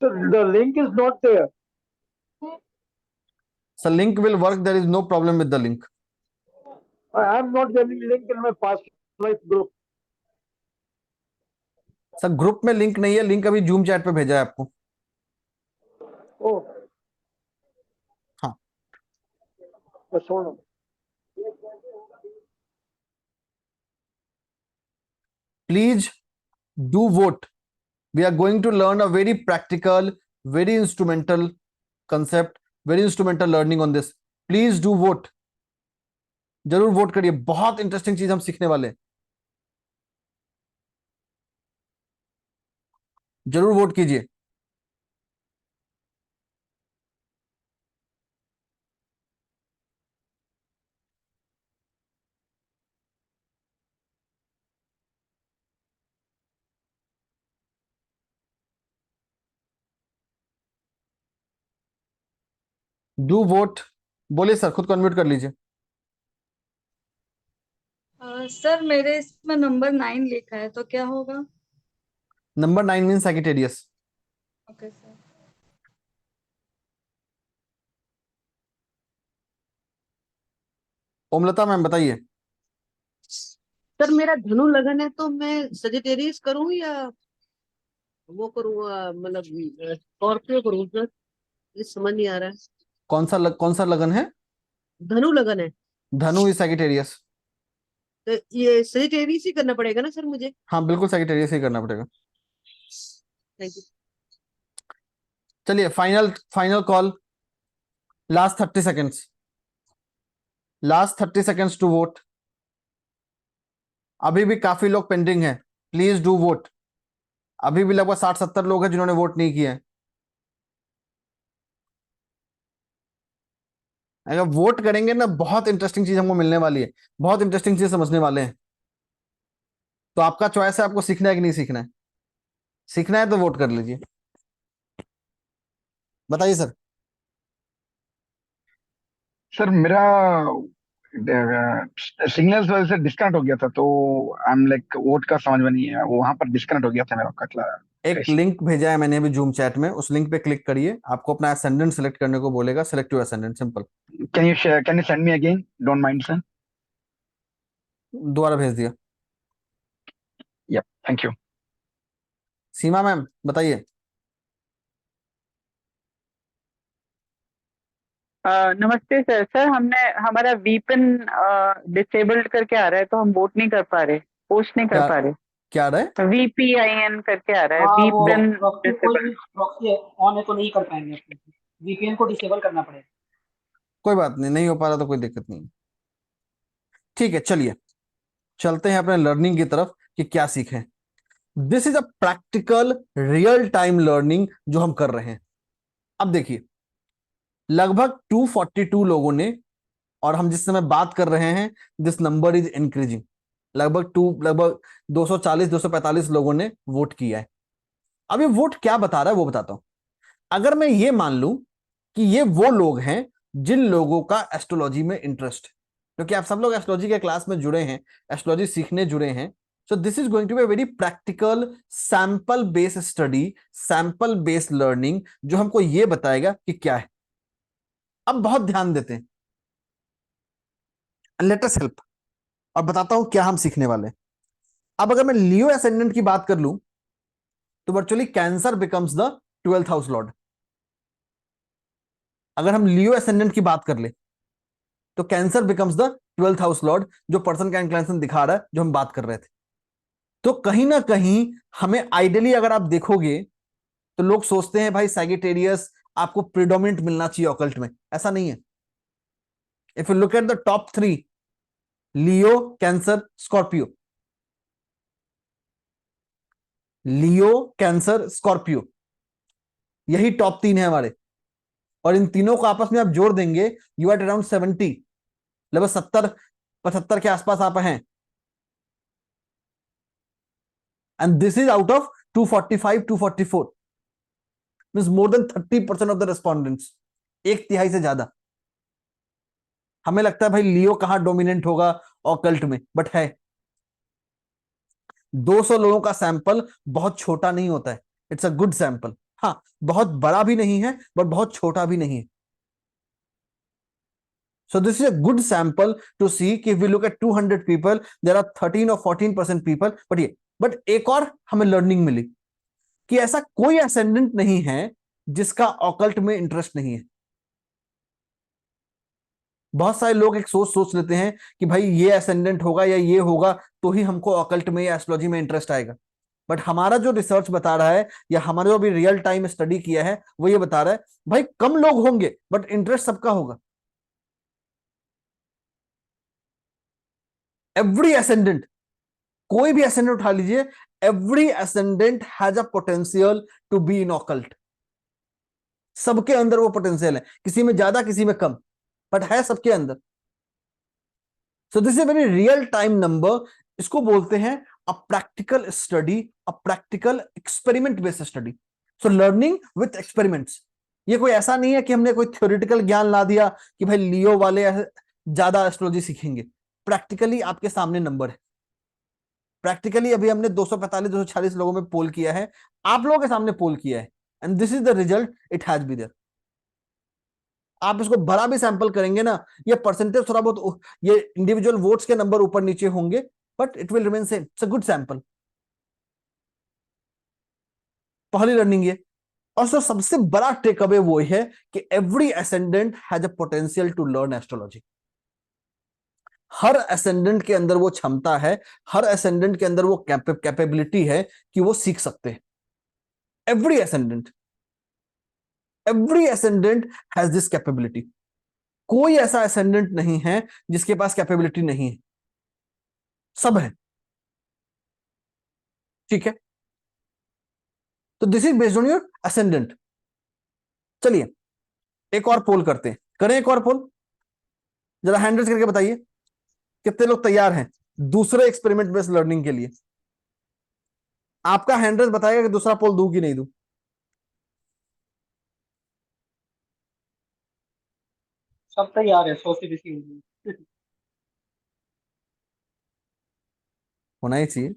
S12: So the link is not there.
S2: Sir link will work, there is no problem with the link.
S12: I am not getting link in my past life group.
S2: Sir group में link नहीं है, link अभी zoom chat पे भेजा है आपको।
S12: Oh,
S2: हाँ
S12: just hold on.
S2: Please do vote. We are going to learn a very practical, very instrumental concept, very instrumental learning on this. Please do vote. जरूर वोट करिए, बहुत इंटरेस्टिंग चीज हम सीखने वाले हैं। जरूर वोट कीजिए। Do vote. बोलिए सर, खुद को अनम्यूट कर लीजिए।
S13: सर मेरे इसमें नंबर 9 लिखा है तो क्या होगा?
S2: Number 9 mean Sagittarius.
S13: Okay sir.
S2: Omlata ma'am बताइए।
S14: सर मेरा धनु लगन है तो मैं सजिटेरियस करूं या वो करूँ, मतलब स्कॉर्पियो करूं सर? ये समझ नहीं आ रहा है।
S2: कौन सा लगन है?
S14: धनु लगन है
S2: धनु इज सैगिटेरियस।
S14: तो ये सजिटेरियस ही करना पड़ेगा ना सर मुझे?
S2: हाँ बिल्कुल, सैगिटेरियस ही करना पड़ेगा।
S14: Thank you.
S2: चलिए final final call, last 30 seconds, last 30 seconds to vote. अभी भी काफी लोग पेंडिंग हैं, प्लीज डू वोट। अभी भी लगभग 60-70 लोग हैं जिन्होंने वोट नहीं किया है। अगर वोट करेंगे ना, बहुत इंटरेस्टिंग चीज हमको मिलने वाली है, बहुत इंटरेस्टिंग चीज समझने वाले हैं। तो आपका चॉइस है, आपको सीखना है कि नहीं सीखना है। सीखना है तो वोट कर लीजिए। बताइए सर।
S15: सर मेरा सिग्नल्स वजह से डिस्कनेक्ट हो गया था, तो आई एम लाइक वोट का समझ में नहीं है, वहां पर डिस्कनेक्ट हो गया था मेरा कटला।
S2: एक लिंक भेजा है मैंने अभी जूम चैट में, उस लिंक पे क्लिक करिए, आपको अपना असेंडेंट सेलेक्ट करने को बोलेगा। Select your ascendant, simple.
S15: Can you send me again, don't mind sir?
S2: दोबारा भेज दिया।
S15: या थैंक यू।
S2: सीमा मैम बताइए।
S6: नमस्ते सर। सर हमने हमारा वीपन डिसेबल्ड करके आ रहा है तो हम वोट नहीं कर पा रहे, पोस्ट नहीं कर पा रहे।
S2: क्या रहा है?
S6: VPIN करके आ रहा है,
S1: हाँ, वो
S6: वीपन
S1: प्रॉक्सी कोई भी
S6: डिसेबल्ड।
S1: प्रॉक्सी ऑन है तो नहीं कर पाएंगे अपने। वीपीएन को डिसेबल करना पड़ेगा।
S2: कोई बात नहीं, नहीं हो पा रहा तो कोई दिक्कत नहीं। ठीक है, चलिए चलते हैं अपने लर्निंग की तरफ कि क्या सीखें। This is a practical real time learning जो हम कर रहे हैं। अब देखिए, लगभग 242 लोगों ने, और हम जिस समय बात कर रहे हैं दिस नंबर इज इंक्रीजिंग, लगभग 240-245 लोगों ने वोट किया है। अब ये वोट क्या बता रहा है वो बताता हूं। अगर मैं ये मान लूं कि ये वो लोग हैं जिन लोगों का एस्ट्रोलॉजी में इंटरेस्ट है, क्योंकि आप सब लोग एस्ट्रोलॉजी के क्लास में जुड़े हैं, एस्ट्रोलॉजी सीखने जुड़े हैं, so this is going to be a very practical sample based study, sample based learning, जो हमको ये बताएगा कि क्या है। अब बहुत ध्यान देते हैं, लेट अस हेल्प, और बताता हूं क्या हम सीखने वाले हैं। अब अगर मैं लियो एसेंडेंट की बात कर लूं तो virtually cancer becomes the 12th house lord. अगर हम लियो एसेंडेंट की बात कर ले तो cancer becomes the twelfth house Lord जो पर्सन का इंक्लिनेशन दिखा रहा है, जो हम बात कर रहे थे। तो कहीं ना कहीं हमें आइडियली अगर आप देखोगे तो लोग सोचते हैं भाई सैगिटेरियस आपको प्रिडोमिनेंट मिलना चाहिए ऑकल्ट में, ऐसा नहीं है। If you look at the top 3, Leo, cancer, Scorpio, Leo, cancer, Scorpio, यही टॉप 3 है हमारे। और इन तीनों को आपस में आप जोड़ देंगे, यू आर अराउंड 70, लगभग 70-75 के आसपास आप हैं। And this is out of 245, 244, means more than 30% of the respondents, एक तिहाई से ज्यादा। हमें लगता है भाई लियो कहां डोमिनेंट होगा ऑकल्ट में, बट है। 200 लोगों का सैंपल बहुत छोटा नहीं होता है, इट्स अ गुड सैंपल। हाँ, बहुत बड़ा भी नहीं है बट बहुत छोटा भी नहीं है। So this is a good sample to see कि if we look at 200 people, there are 13 or 14% people, but एक और हमें लर्निंग मिली कि ऐसा कोई असेंडेंट नहीं है जिसका ऑकल्ट में इंटरेस्ट नहीं है। बहुत सारे लोग एक सोच लेते हैं कि भाई ये असेंडेंट होगा या ये होगा तो ही हमको ऑकल्ट में या एस्ट्रोलॉजी में इंटरेस्ट आएगा। बट हमारा जो रिसर्च बता रहा है या हमारा जो भी रियल टाइम स्टडी किया है वो ये बता रहा है भाई कम लोग होंगे बट इंटरेस्ट सबका होगा। एवरी असेंडेंट, कोई भी असेंडेंट उठा लीजिए, every ascendant has a potential to be in occult. सबके अंदर वो पोटेंशियल है, किसी में ज्यादा किसी में कम, बट है सबके अंदर। सो this is very real time number. इसको बोलते हैं a practical study, a practical experiment based study. So learning with experiments. ये कोई ऐसा नहीं है कि हमने कोई थ्योरेटिकल ज्ञान ला दिया कि भाई लियो वाले ज्यादा एस्ट्रोलॉजी सीखेंगे। प्रैक्टिकली आपके सामने नंबर है। प्रैक्टिकली अभी हमने 245 246 लोगों में पोल किया है, आप लोगों के सामने पोल किया है, and this is the result, it has be there. आप इसको बड़ा भी सैंपल करेंगे ना, ये परसेंटेज थोड़ा बहुत, ये इंडिविजुअल वोट्स के नंबर ऊपर नीचे होंगे but it will remain same. It's a good sample. पहली लर्निंग ये। और सो सबसे बड़ा टेक अवे वो है कि every ascendant has a potential to learn astrology. हर असेंडेंट के अंदर वो क्षमता है, हर असेंडेंट के अंदर वो कैपेबिलिटी है कि वो सीख सकते हैं। Every ascendant, every ascendant has this capability. कोई ऐसा असेंडेंट नहीं है जिसके पास कैपेबिलिटी नहीं है, सब है। ठीक है, तो this is based on your ascendant. चलिए एक और पोल करते हैं, करें एक और पोल। जरा हैंड रेज करके बताइए कितने लोग तैयार हैं दूसरे एक्सपेरिमेंट बेस्ड लर्निंग के लिए। आपका हैंड रेज बताएगा कि दूसरा पोल दूं कि नहीं दूं।
S1: सब तैयार है, 100 से बेसी होंगे।
S2: होना ही चाहिए।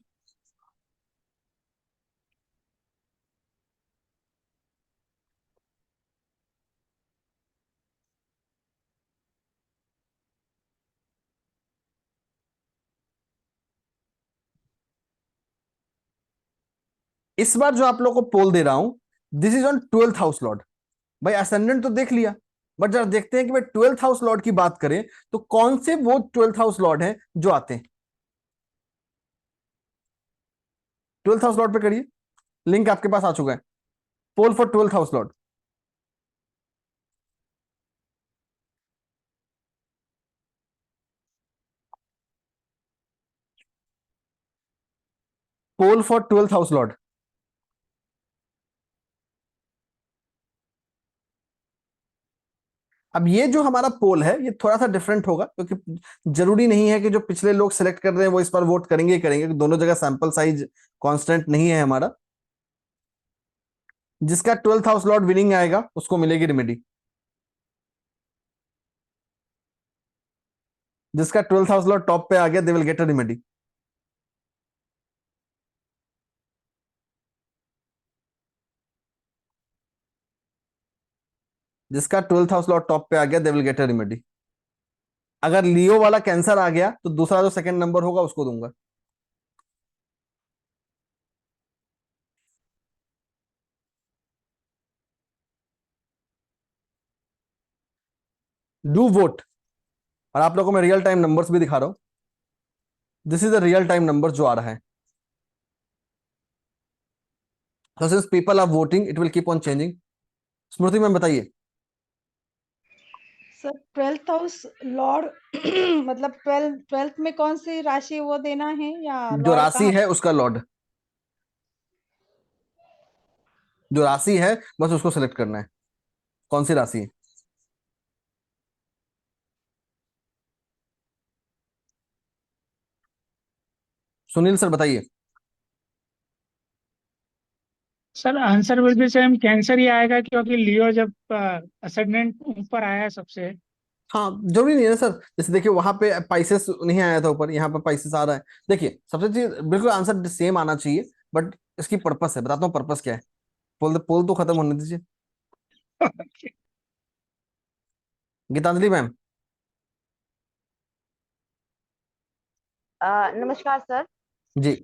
S2: इस बार जो आप लोग को पोल दे रहा हूं, this is on 12th house Lord. भाई असेंडेंट तो देख लिया, बट जरा देखते हैं कि भाई 12th हाउस लॉर्ड की बात करें तो कौन से वो 12th हाउस लॉर्ड हैं जो आते हैं। 12th हाउस लॉर्ड पे करिए, लिंक आपके पास आ चुका है। Poll for 12th house lord. Poll for 12th house lord. अब ये जो हमारा पोल है ये थोड़ा सा डिफरेंट होगा क्योंकि जरूरी नहीं है कि जो पिछले लोग सिलेक्ट कर रहे हैं वो इस पर वोट करेंगे ही करेंगे, दोनों जगह सैंपल साइज कांस्टेंट नहीं है हमारा। जिसका 12th हाउस लॉर्ड विनिंग आएगा उसको मिलेगी रेमेडी। जिसका 12th हाउस लॉर्ड टॉप पे आ गया they will get a remedy. जिसका 12th हाउस लॉर्ड टॉप पे आ गया they will get a remedy. अगर लियो वाला कैंसर आ गया तो दूसरा जो सेकंड नंबर होगा उसको दूंगा। Do vote. और आप लोगों को मैं रियल टाइम नंबर्स भी दिखा रहा हूं। This is the real time number जो आ रहा है। So since people are voting, it will keep on changing. Smriti ma'am बताइए।
S13: सर 12th हाउस लॉर्ड मतलब 12th में कौन सी राशि वो देना है या
S2: जो
S13: लॉर्ड
S2: राशि
S13: कहाँ?
S2: है उसका लॉर्ड, जो राशि है बस उसको सेलेक्ट करना है, कौन सी राशि है। सुनील सर बताइए।
S16: Sir answer will be same, Cancer ही आएगा क्योंकि लियो जब असेंडेंट ऊपर आया है सबसे।
S2: हाँ जरूरी नहीं है सर, जैसे देखिए वहां पे पाइसेस नहीं आया था ऊपर, यहाँ पे पाइसेस आ रहा है। देखिए सबसे चीज बिल्कुल आंसर सेम आना चाहिए, बट इसकी पर्पस है, बताता हूँ पर्पस क्या है। पोल तो खत्म होने दीजिए। गीतांजलि मैम।
S17: नमस्कार सर।
S2: जी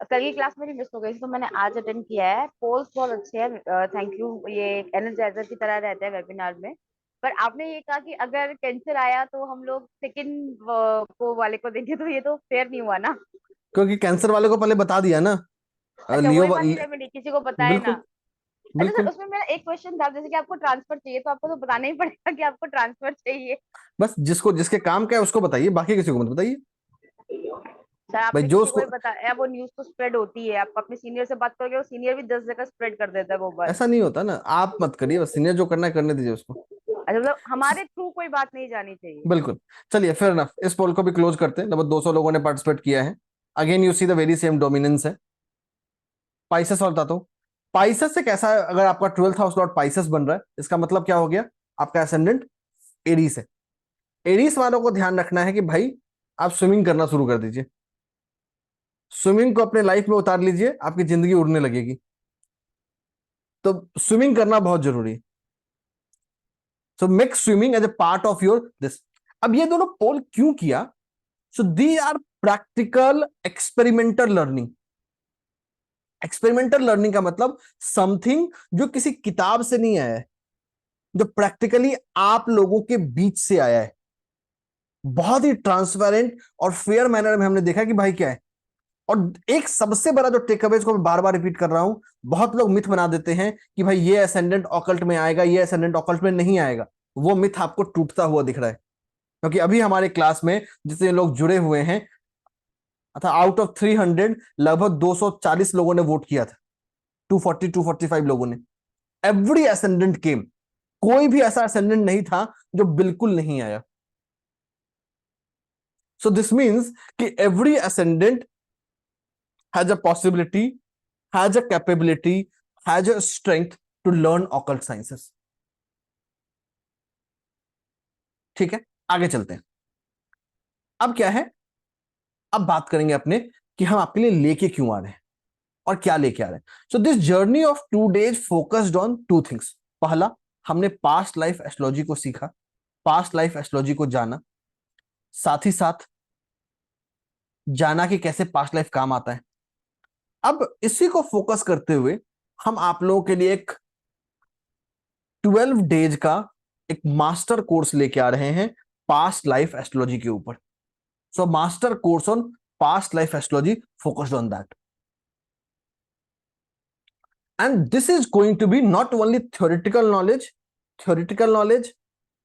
S17: कल की क्लास मेरी मिस हो गई थी तो मैंने आज अटेंड किया है। पोल्स बहुत अच्छे हैं, थैंक यू। ये एनर्जाइजर की तरह रहता है वेबिनार में। पर आपने ये कहा कि अगर कैंसर आया तो हम लोग सेकंड को वाले को देंगे, तो ये तो फेयर नहीं हुआ ना।
S2: क्योंकि कैंसर वाले को पहले बता दिया ना।
S17: अच्छा
S2: लियो
S17: वही बात है, मैंने किसी को बताया ना।
S2: बिल्कुल
S17: अच्छा सर,
S2: बिल्कुल।
S17: उसमें मेरा एक क्वेश्चन था, जैसे कि आपको ट्रांसफर चाहिए तो आपको तो बताना ही पड़ेगा कि आपको ट्रांसफर चाहिए।
S2: बस जिसको जिसके काम क्या है उसको बताइए, बाकी किसी को मत बताइए।
S17: सर
S2: भाई
S17: आपने
S2: जो
S17: किसी को
S2: उसको,
S17: भी बताया, वो न्यूज तो स्प्रेड होती है। आप अपने सीनियर से बात करोगे, वो सीनियर भी 10 जगह स्प्रेड कर देता है वो बात।
S2: ऐसा नहीं होता ना, आप मत करिए, बस सीनियर जो करना है करने दीजिए उसको।
S17: अच्छा मतलब हमारे थ्रू कोई बात नहीं जानी चाहिए।
S2: बिल्कुल। चलिए फिर ना इस पोल को भी क्लोज करते हैं, लगभग 200 लोगों ने पार्टिसिपेट किया है। Again you see the very same dominance है। पाइसेस और बताता हूँ, पाइसेस से कैसा है, अगर आपका 12th हाउस लॉर्ड पाइसेस बन रहा है, इसका मतलब क्या हो गया, आपका एसेंडेंट एरीस है। एरीस वालों को ध्यान रखना है कि भाई आप स्विमिंग करना शुरू कर दीजिए, स्विमिंग को अपने लाइफ में उतार लीजिए, आपकी जिंदगी उड़ने लगेगी। तो स्विमिंग करना बहुत जरूरी है। So make swimming as a part of your this. अब ये दोनों पोल क्यों किया, so they are practical experimental learning. Experimental learning का मतलब समथिंग जो किसी किताब से नहीं आया है, जो प्रैक्टिकली आप लोगों के बीच से आया है। बहुत ही ट्रांसपेरेंट और फेयर मैनर में हमने देखा कि भाई क्या है। और एक सबसे बड़ा जो टेक अवे, को मैं बार बार रिपीट कर रहा हूं, बहुत लोग मिथ बना देते हैं कि भाई ये असेंडेंट ऑकल्ट में आएगा, ये असेंडेंट ऑकल्ट में नहीं आएगा। वो मिथ आपको टूटता हुआ दिख रहा है, क्योंकि अभी हमारे क्लास में जितने लोग जुड़े हुए हैं, अथा आउट ऑफ 300 लगभग 240 लोगों ने वोट किया था, 240 245 लोगों ने। एवरी असेंडेंट केम, कोई भी ऐसा असेंडेंट नहीं था जो बिल्कुल नहीं आया। सो दिस मीन्स कि every ascendant has a possibility, has a capability, has a strength to learn occult sciences. ठीक है, आगे चलते हैं। अब क्या है, अब बात करेंगे अपने कि हम आपके लिए लेके क्यों आ रहे हैं और क्या लेके आ रहे हैं। So this journey of 2 days focused on 2 things। पहला, हमने पास्ट लाइफ एस्ट्रोलॉजी को सीखा, पास्ट लाइफ एस्ट्रोलॉजी को जाना, साथ ही साथ जाना कि कैसे पास्ट लाइफ काम आता है। अब इसी को फोकस करते हुए हम आप लोगों के लिए एक 12 days का एक मास्टर कोर्स लेके आ रहे हैं पास्ट लाइफ एस्ट्रोलॉजी के ऊपर। So master course on past life astrology focused on that, and this is going to be not only theoretical knowledge,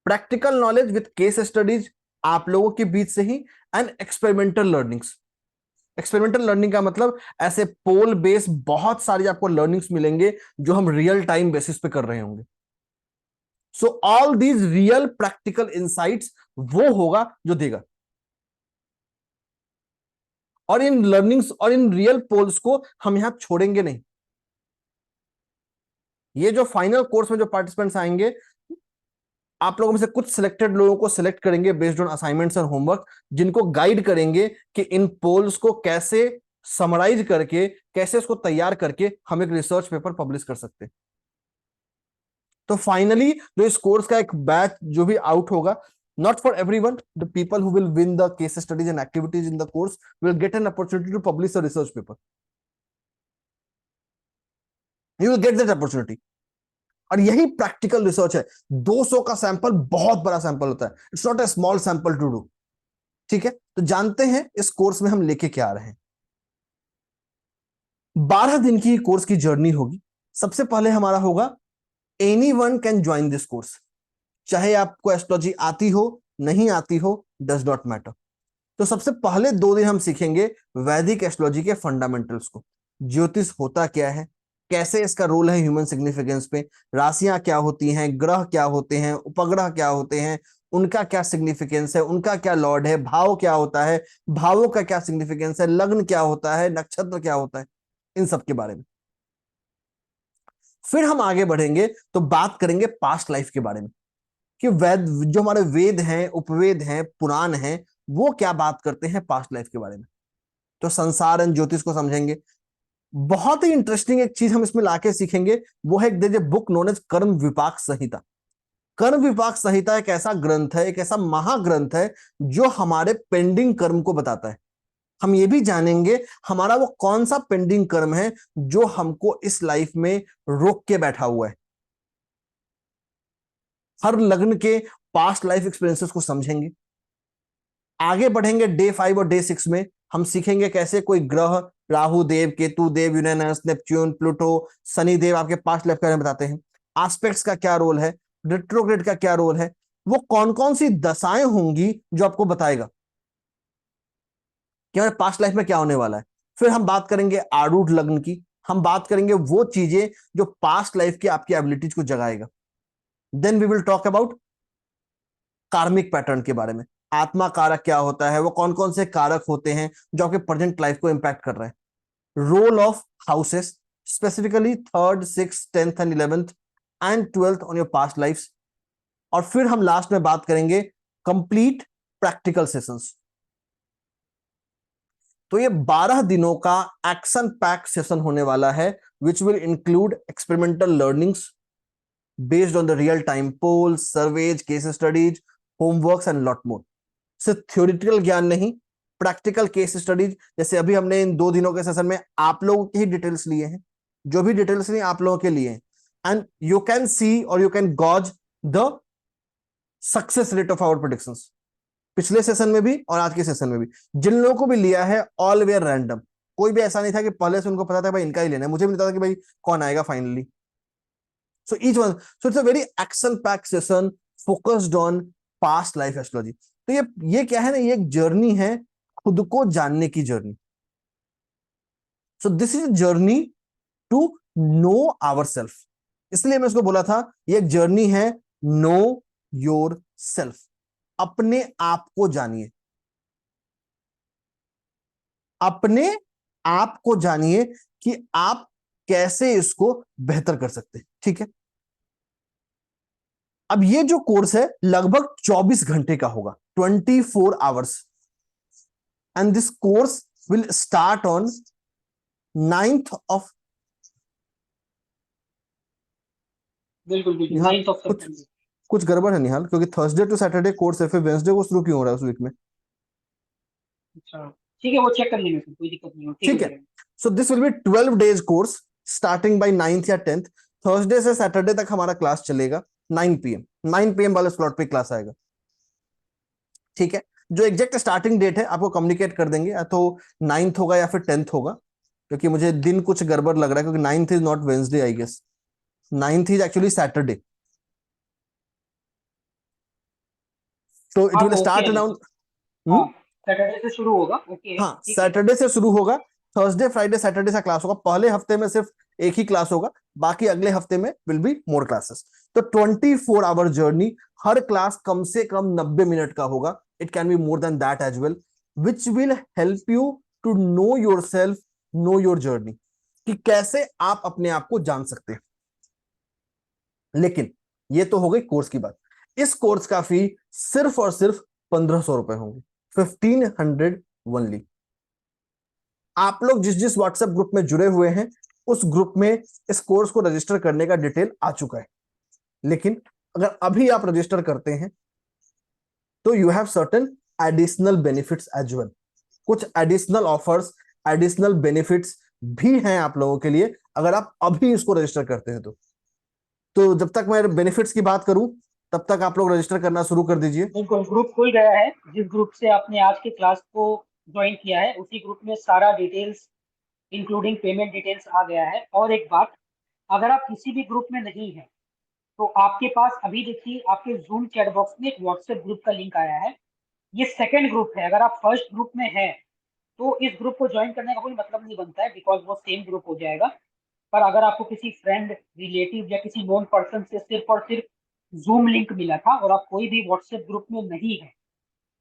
S2: practical knowledge with case studies आप लोगों के बीच से ही, and experimental learnings. Experimental learning का मतलब ऐसे पोल बेस बहुत सारी आपको लर्निंग्स मिलेंगे जो हम रियल टाइम बेसिस पे कर रहे होंगे। So all these real practical insights वो होगा जो देगा। और इन लर्निंग्स और इन रियल पोल्स को हम यहां छोड़ेंगे नहीं। ये जो फाइनल कोर्स में जो पार्टिसिपेंट्स आएंगे, आप लोगों में से कुछ सिलेक्टेड लोगों को सिलेक्ट करेंगे बेस्ड ऑन असाइनमेंट्स और होमवर्क, जिनको गाइड करेंगे कि इन पोल्स को कैसे समराइज करके, कैसे उसको तैयार करके हम एक रिसर्च पेपर पब्लिश कर सकते हैं। तो फाइनली जो इस कोर्स का एक बैच जो भी आउट होगा, not for everyone, the people who will win the case studies and activities in the course will get an opportunity to publish a research paper. You will get that opportunity. और यही practical research है। 200 का sample बहुत बड़ा sample होता है, it's not a small sample to do. ठीक है, तो जानते हैं इस कोर्स में हम लेके क्या आ रहे हैं। 12 दिन की कोर्स की जर्नी होगी। सबसे पहले हमारा होगा anyone can join this course, चाहे आपको एस्ट्रोलॉजी आती हो नहीं आती हो, डज नॉट मैटर। तो सबसे पहले 2 दिन हम सीखेंगे वैदिक एस्ट्रोलॉजी के फंडामेंटल्स को। ज्योतिष होता क्या है, कैसे इसका रोल है ह्यूमन सिग्निफिकेंस पे, राशियां क्या होती हैं, ग्रह क्या होते हैं, उपग्रह क्या होते हैं, उनका क्या सिग्निफिकेंस है, उनका क्या लॉर्ड है, भाव क्या होता है, भावों का क्या सिग्निफिकेंस है, लग्न क्या होता है, नक्षत्र क्या होता है, इन सब के बारे में। फिर हम आगे बढ़ेंगे तो बात करेंगे पास्ट लाइफ के बारे में, कि वेद, जो हमारे वेद हैं, उपवेद हैं, पुराण हैं, वो क्या बात करते हैं पास्ट लाइफ के बारे में। तो संसार एंड ज्योतिष को समझेंगे। बहुत ही इंटरेस्टिंग एक चीज हम इसमें लाके सीखेंगे, वो है एक बुक नोन एज कर्म विपाक संहिता। कर्म विपाक संहिता एक ऐसा ग्रंथ है, एक ऐसा महाग्रंथ है जो हमारे पेंडिंग कर्म को बताता है। हम ये भी जानेंगे हमारा वो कौन सा पेंडिंग कर्म है जो हमको इस लाइफ में रोक के बैठा हुआ है। हर लग्न के पास्ट लाइफ एक्सपीरियंसेस को समझेंगे। आगे बढ़ेंगे डे 5 और डे 6 में हम सीखेंगे कैसे कोई ग्रह, राहु देव, केतु देव, Uranus, Neptune, Pluto, Shani Dev आपके पास्ट लाइफ के बारे में बताते हैं। एस्पेक्ट्स का क्या रोल है, रेट्रोग्रेड का क्या रोल है, वो कौन कौन सी दशाएं होंगी जो आपको बताएगा कि हमारे पास्ट लाइफ में क्या होने वाला है। फिर हम बात करेंगे आरूढ़ लग्न की, हम बात करेंगे वो चीजें जो पास्ट लाइफ की आपकी एबिलिटीज को जगाएगा। Then we will talk about karmic pattern के बारे में, आत्मा कारक क्या होता है, वो कौन कौन से कारक होते हैं जो आपके प्रेजेंट लाइफ को इंपैक्ट कर रहे हैं। Role of houses, specifically 3rd, 6th, 10th and 11th and 12th on your past lifes. और फिर हम लास्ट में बात करेंगे कंप्लीट प्रैक्टिकल सेशंस। तो ये 12 दिनों का एक्शन पैक सेशन होने वाला है, which will include experimental learnings based on the real time polls, surveys, case studies, homeworks and lot more. सिर्फ थ्योरेटिकल ज्ञान नहीं, प्रैक्टिकल केस स्टडीज। जैसे अभी हमने इन 2 दिनों के सेशन में आप लोगों के ही डिटेल्स लिए हैं, जो भी डिटेल्स लिए आप लोगों के लिए हैं, एंड यू कैन सी और you can gauge the success rate of our predictions. पिछले सेशन में भी और आज के सेशन में भी जिन लोगों को भी लिया है, ऑल वेयर रैंडम। कोई भी ऐसा नहीं था कि पहले से उनको पता था भाई इनका ही लेना है, मुझे भी नहीं पता था कि भाई कौन आएगा finally. So each one, so it's a very action-packed session focused on past life astrology. तो ये क्या है ना, ये एक जर्नी है, खुद को जानने की journey. So this is a journey to know ourselves. इसलिए मैं उसको बोला था ये एक जर्नी है, know yourself। अपने आप को जानिए, अपने आप को जानिए कि आप कैसे इसको बेहतर कर सकते हैं। ठीक है, अब ये जो कोर्स है लगभग 24 घंटे का होगा, 24 hours, and this course will start on 9th of,
S1: बिल्कुल बिल्कुल,
S2: यहाँ
S1: 9th ऑफ सितंबर।
S2: कुछ गड़बड़ है निहाल, क्योंकि थर्सडे टू सैटरडे कोर्स है, फिर वेंसडे को शुरू क्यों हो रहा है उस वीक में।
S1: अच्छा ठीक है, वो चेक कर लेंगे, कोई दिक्कत नहीं हो।
S2: ठीक है, so this will be 12 days course starting by 9th या 10th। थर्सडे से सैटरडे तक हमारा क्लास चलेगा 9 PM वाले स्लॉट पे क्लास आएगा। ठीक है, जो एग्जैक्ट स्टार्टिंग डेट है आपको कम्युनिकेट कर देंगे, या तो 9th होगा या फिर 10th होगा, क्योंकि मुझे दिन कुछ गड़बड़ लग रहा है, क्योंकि 9th is not Wednesday I guess, 9th is actually Saturday. तो it will start around,
S1: Saturday से शुरू होगा। ओके,
S2: हाँ सैटरडे से शुरू होगा, थर्सडे फ्राइडे सैटरडे से क्लास होगा। पहले हफ्ते में सिर्फ एक ही क्लास होगा, बाकी अगले हफ्ते में विल बी मोर क्लासेस। तो 24 आवर जर्नी, हर क्लास कम से कम 90 मिनट का होगा, it can be more than that as well, which will help you to know yourself, know your journey, कि कैसे आप अपने आप को जान सकते हैं। लेकिन ये तो हो गई कोर्स की बात। इस कोर्स का फी सिर्फ और सिर्फ 1500 रुपए होंगे, 1500 ओनली। आप लोग जिस जिस व्हाट्सएप ग्रुप में जुड़े हुए हैं, उस ग्रुप में इस कोर्स को रजिस्टर करने का डिटेल आ चुका है। लेकिन अगर अभी आप रजिस्टर करते हैं तो you have certain additional benefits as well. कुछ एडिशनल ऑफर्स, एडिशनल बेनिफिट्स भी हैं आप लोगों के लिए, अगर आप अभी इसको रजिस्टर करते हैं तो। तो जब तक मैं बेनिफिट्स की बात करूं तब तक आप लोग रजिस्टर करना शुरू कर दीजिए।
S1: बिल्कुल, ग्रुप खुल गया है। जिस ग्रुप से आपने आज की क्लास को ज्वाइन किया है उसी ग्रुप में सारा डिटेल्स इंक्लूडिंग पेमेंट डिटेल्स आ गया है। और एक बात, अगर आप किसी भी ग्रुप में नहीं है तो आपके पास अभी देखिए आपके जूम चैट बॉक्स में एक व्हाट्सएप ग्रुप का लिंक आया है। ये सेकंड ग्रुप है। अगर आप फर्स्ट ग्रुप में है तो इस ग्रुप को ज्वाइन करने का कोई मतलब नहीं बनता है, बिकॉज वो सेम ग्रुप हो जाएगा। पर अगर आपको किसी फ्रेंड, रिलेटिव या किसी नोन पर्सन से सिर्फ और सिर्फ जूम लिंक मिला था और आप कोई भी व्हाट्सएप ग्रुप में नहीं है,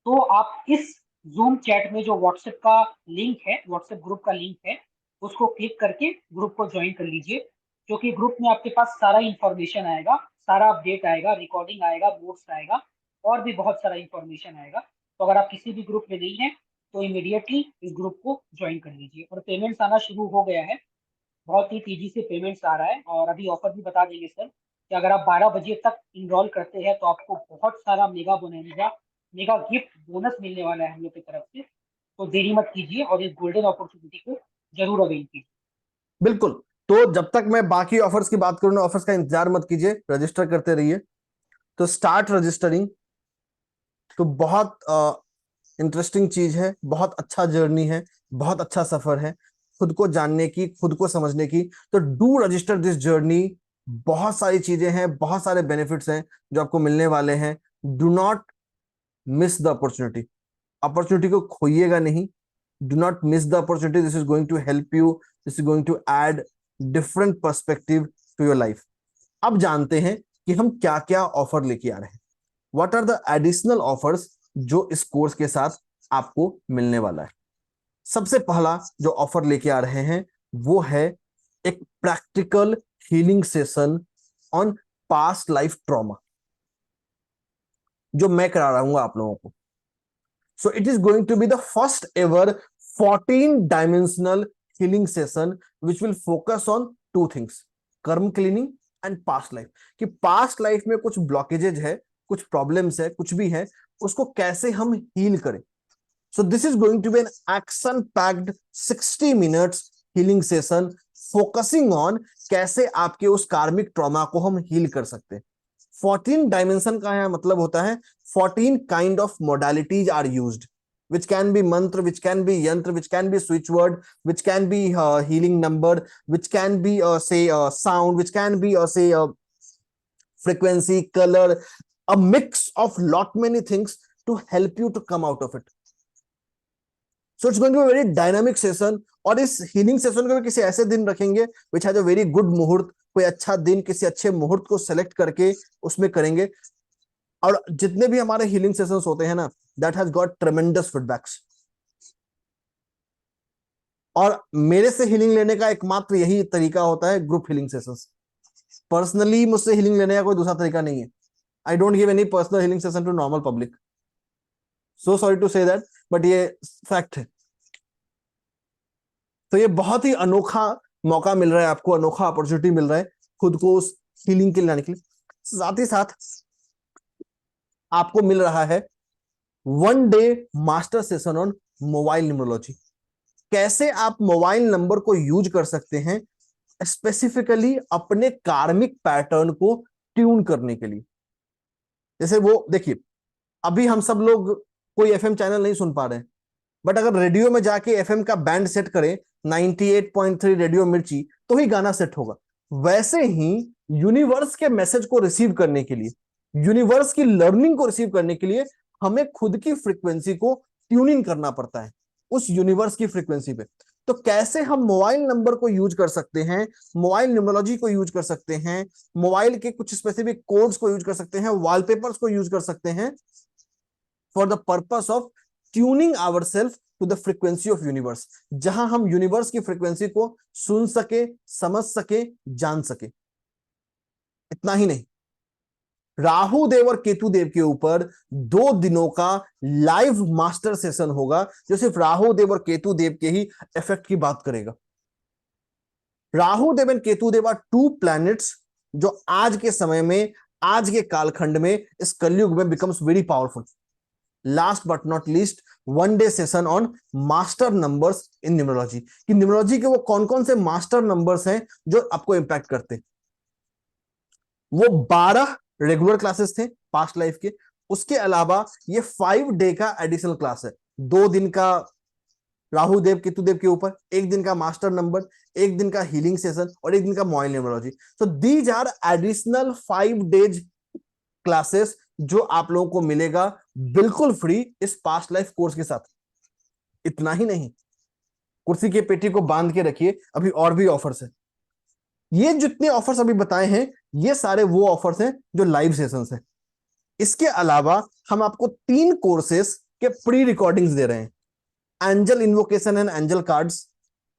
S1: तो आप इस जूम चैट में जो व्हाट्सएप का लिंक है, व्हाट्सएप ग्रुप का लिंक है, उसको क्लिक करके ग्रुप को ज्वाइन कर लीजिए, क्योंकि ग्रुप में आपके पास सारा इंफॉर्मेशन आएगा, सारा अपडेट आएगा, रिकॉर्डिंग आएगा, नोट्स आएगा और भी बहुत सारा इंफॉर्मेशन आएगा। तो अगर आप किसी भी ग्रुप में नहीं है तो इमीडिएटली इस ग्रुप को ज्वाइन कर लीजिए। और पेमेंट्स आना शुरू हो गया है, बहुत ही तेजी से पेमेंट्स आ रहा है। और अभी ऑफर भी बता देंगे सर कि अगर आप 12 बजे तक इनरोल करते हैं तो आपको बहुत सारा मेगा गिफ्ट बोनस मिलने वाला है हम लोग की तरफ से। तो देरी मत कीजिए और इस गोल्डन अपॉर्चुनिटी को जरूर अवेल कीजिए।
S2: बिल्कुल। तो जब तक मैं बाकी ऑफर्स की बात करूं ना, ऑफर्स का इंतजार मत कीजिए, रजिस्टर करते रहिए। तो स्टार्ट रजिस्टरिंग। तो बहुत इंटरेस्टिंग चीज है, बहुत अच्छा जर्नी है, बहुत अच्छा सफर है खुद को जानने की, खुद को समझने की। तो डू रजिस्टर दिस जर्नी। बहुत सारी चीजें हैं, बहुत सारे बेनिफिट्स हैं जो आपको मिलने वाले हैं। Do not miss the opportunity. Opportunity को खोइएगा नहीं। Do not miss the opportunity. This is going to help you, this is going to add different perspective to your life. अब जानते हैं कि हम क्या क्या ऑफर लेके आ रहे हैं। What are the additional offers जो इस कोर्स के साथ आपको मिलने वाला है। सबसे पहला जो ऑफर लेके आ रहे हैं वो है एक practical healing session on past life trauma, जो मैं करा रहा हूं आप लोगों को। So it is going to be the first ever 14 dimensional healing session which will focus on two things, karma cleaning and past life. कि पास्ट लाइफ में कुछ ब्लॉकेजेज है, कुछ प्रॉब्लम्स है, कुछ भी है, उसको कैसे हम हील करें। So this is going to be an action packed 60 minutes healing session focusing on कैसे आपके उस कार्मिक ट्रॉमा को हम हील कर सकते हैं। 14 डायमेंशन का यहाँ मतलब होता है 14 kind of modalities are used, which can be mantra, which can be yantra, which can be switch word, which can be healing number, which can be say sound, which can be say frequency, color, a mix of lot many things to help you to come out of it. So it's going to be a very dynamic session. और इस healing session को भी किसी ऐसे दिन रखेंगे which has a very good मुहूर्त, कोई अच्छा दिन, किसी अच्छे मुहूर्त को सेलेक्ट करके उसमें करेंगे। और जितने भी हमारे हीलिंग सेशंस होते हैं ना, that has got tremendous feedbacks। और मेरे से हीलिंग लेने का एकमात्र यही तरीका होता है, ग्रुप हीलिंग सेशंस। पर्सनली मुझसे हीलिंग लेने का कोई दूसरा तरीका नहीं है। I don't give any personal healing session to normal public. So sorry to say that, but ये फैक्ट है। तो ये बहुत ही अनोखा मौका मिल रहा है आपको, अनोखा अपॉर्चुनिटी मिल रहा है खुद को उस हीलिंग के लिए लाने के लिए। साथ ही साथ आपको मिल रहा है 1 day master session on mobile numerology. कैसे आप मोबाइल नंबर को यूज कर सकते हैं स्पेसिफिकली अपने कार्मिक पैटर्न को ट्यून करने के लिए। जैसे वो देखिए, अभी हम सब लोग कोई एफएम चैनल नहीं सुन पा रहे हैं, बट अगर रेडियो में जाके एफएम का बैंड सेट करें 98.3 रेडियो मिर्ची, तो ही गाना सेट होगा। वैसे ही यूनिवर्स के मैसेज को रिसीव करने के लिए, यूनिवर्स की लर्निंग को रिसीव करने के लिए हमें खुद की फ्रीक्वेंसी को ट्यूनिंग करना पड़ता है उस यूनिवर्स की फ्रीक्वेंसी पे। तो कैसे हम मोबाइल नंबर को यूज कर सकते हैं, मोबाइल न्यूमरोलॉजी को यूज कर सकते हैं, मोबाइल के कुछ स्पेसिफिक कोड्स को यूज कर सकते हैं, वॉलपेपर्स को यूज कर सकते हैं for the purpose of tuning ourselves to the frequency of universe, जहां हम यूनिवर्स की फ्रीक्वेंसी को सुन सके, समझ सके, जान सके। इतना ही नहीं, राहु देव और केतु देव के ऊपर 2 दिनों का लाइव मास्टर सेशन होगा जो सिर्फ राहु देव और केतु देव के ही इफेक्ट की बात करेगा। Rahu Dev and Ketu Dev are 2 planets जो आज के समय में, आज के कालखंड में, इस कलयुग में becomes very powerful. Last but not least, 1 day session on master numbers in numerology, कि न्यूमरोलॉजी के वो कौन कौन से मास्टर नंबर्स हैं जो आपको इंपैक्ट करते हैं। वो 12 रेगुलर क्लासेस थे पास्ट लाइफ के, उसके अलावा ये 5 डे का एडिशनल क्लास है। 2 दिन का राहु देव केतु देव के ऊपर, 1 दिन का मास्टर नंबर, 1 दिन का हीलिंग सेशन और 1 दिन का मॉइल numerology. So these are additional 5 days classes जो आप लोगों को मिलेगा बिल्कुल फ्री इस पास्ट लाइफ कोर्स के साथ। इतना ही नहीं, कुर्सी के पेटी को बांध के रखिए, अभी और भी ऑफर्स है। ये जितने ऑफर्स अभी बताए हैं ये सारे वो ऑफर्स हैं जो लाइव सेशंस हैं। इसके अलावा हम आपको 3 कोर्सेस के प्री रिकॉर्डिंग्स दे रहे हैं, angel invocation and angel cards,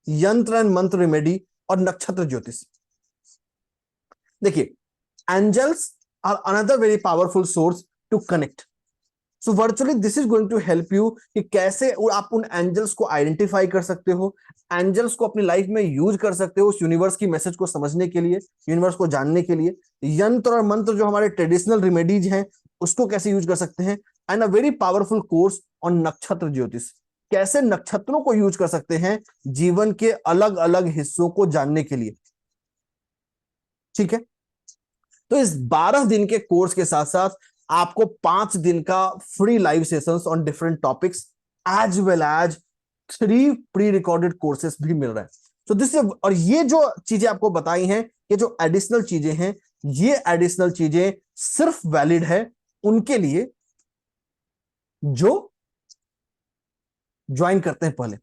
S2: yantra and mantra remedy और नक्षत्र ज्योतिष। देखिए, angels are another very powerful source to connect. So virtually this is going to help you कि कैसे आप उन एंजल्स को आइडेंटिफाई कर सकते हो, एंजल्स को अपनी लाइफ में यूज कर सकते हो उस यूनिवर्स की मैसेज को समझने के लिए, यूनिवर्स को जानने के लिए। यंत्र और मंत्र जो हमारे ट्रेडिशनल रेमेडीज हैं उसको कैसे यूज कर सकते हैं, and a very powerful course on नक्षत्र ज्योतिष, कैसे नक्षत्रों को यूज कर सकते हैं जीवन के अलग अलग हिस्सों को जानने के लिए। ठीक है, तो इस 12 दिन के कोर्स के साथ साथ आपको 5 दिन का free live sessions on different topics as well as 3 pre recorded courses भी मिल रहा है। तो दिस, और ये जो चीजें आपको बताई हैं, ये जो एडिशनल चीजें हैं, ये एडिशनल चीजें सिर्फ वैलिड है उनके लिए जो ज्वाइन करते हैं पहले।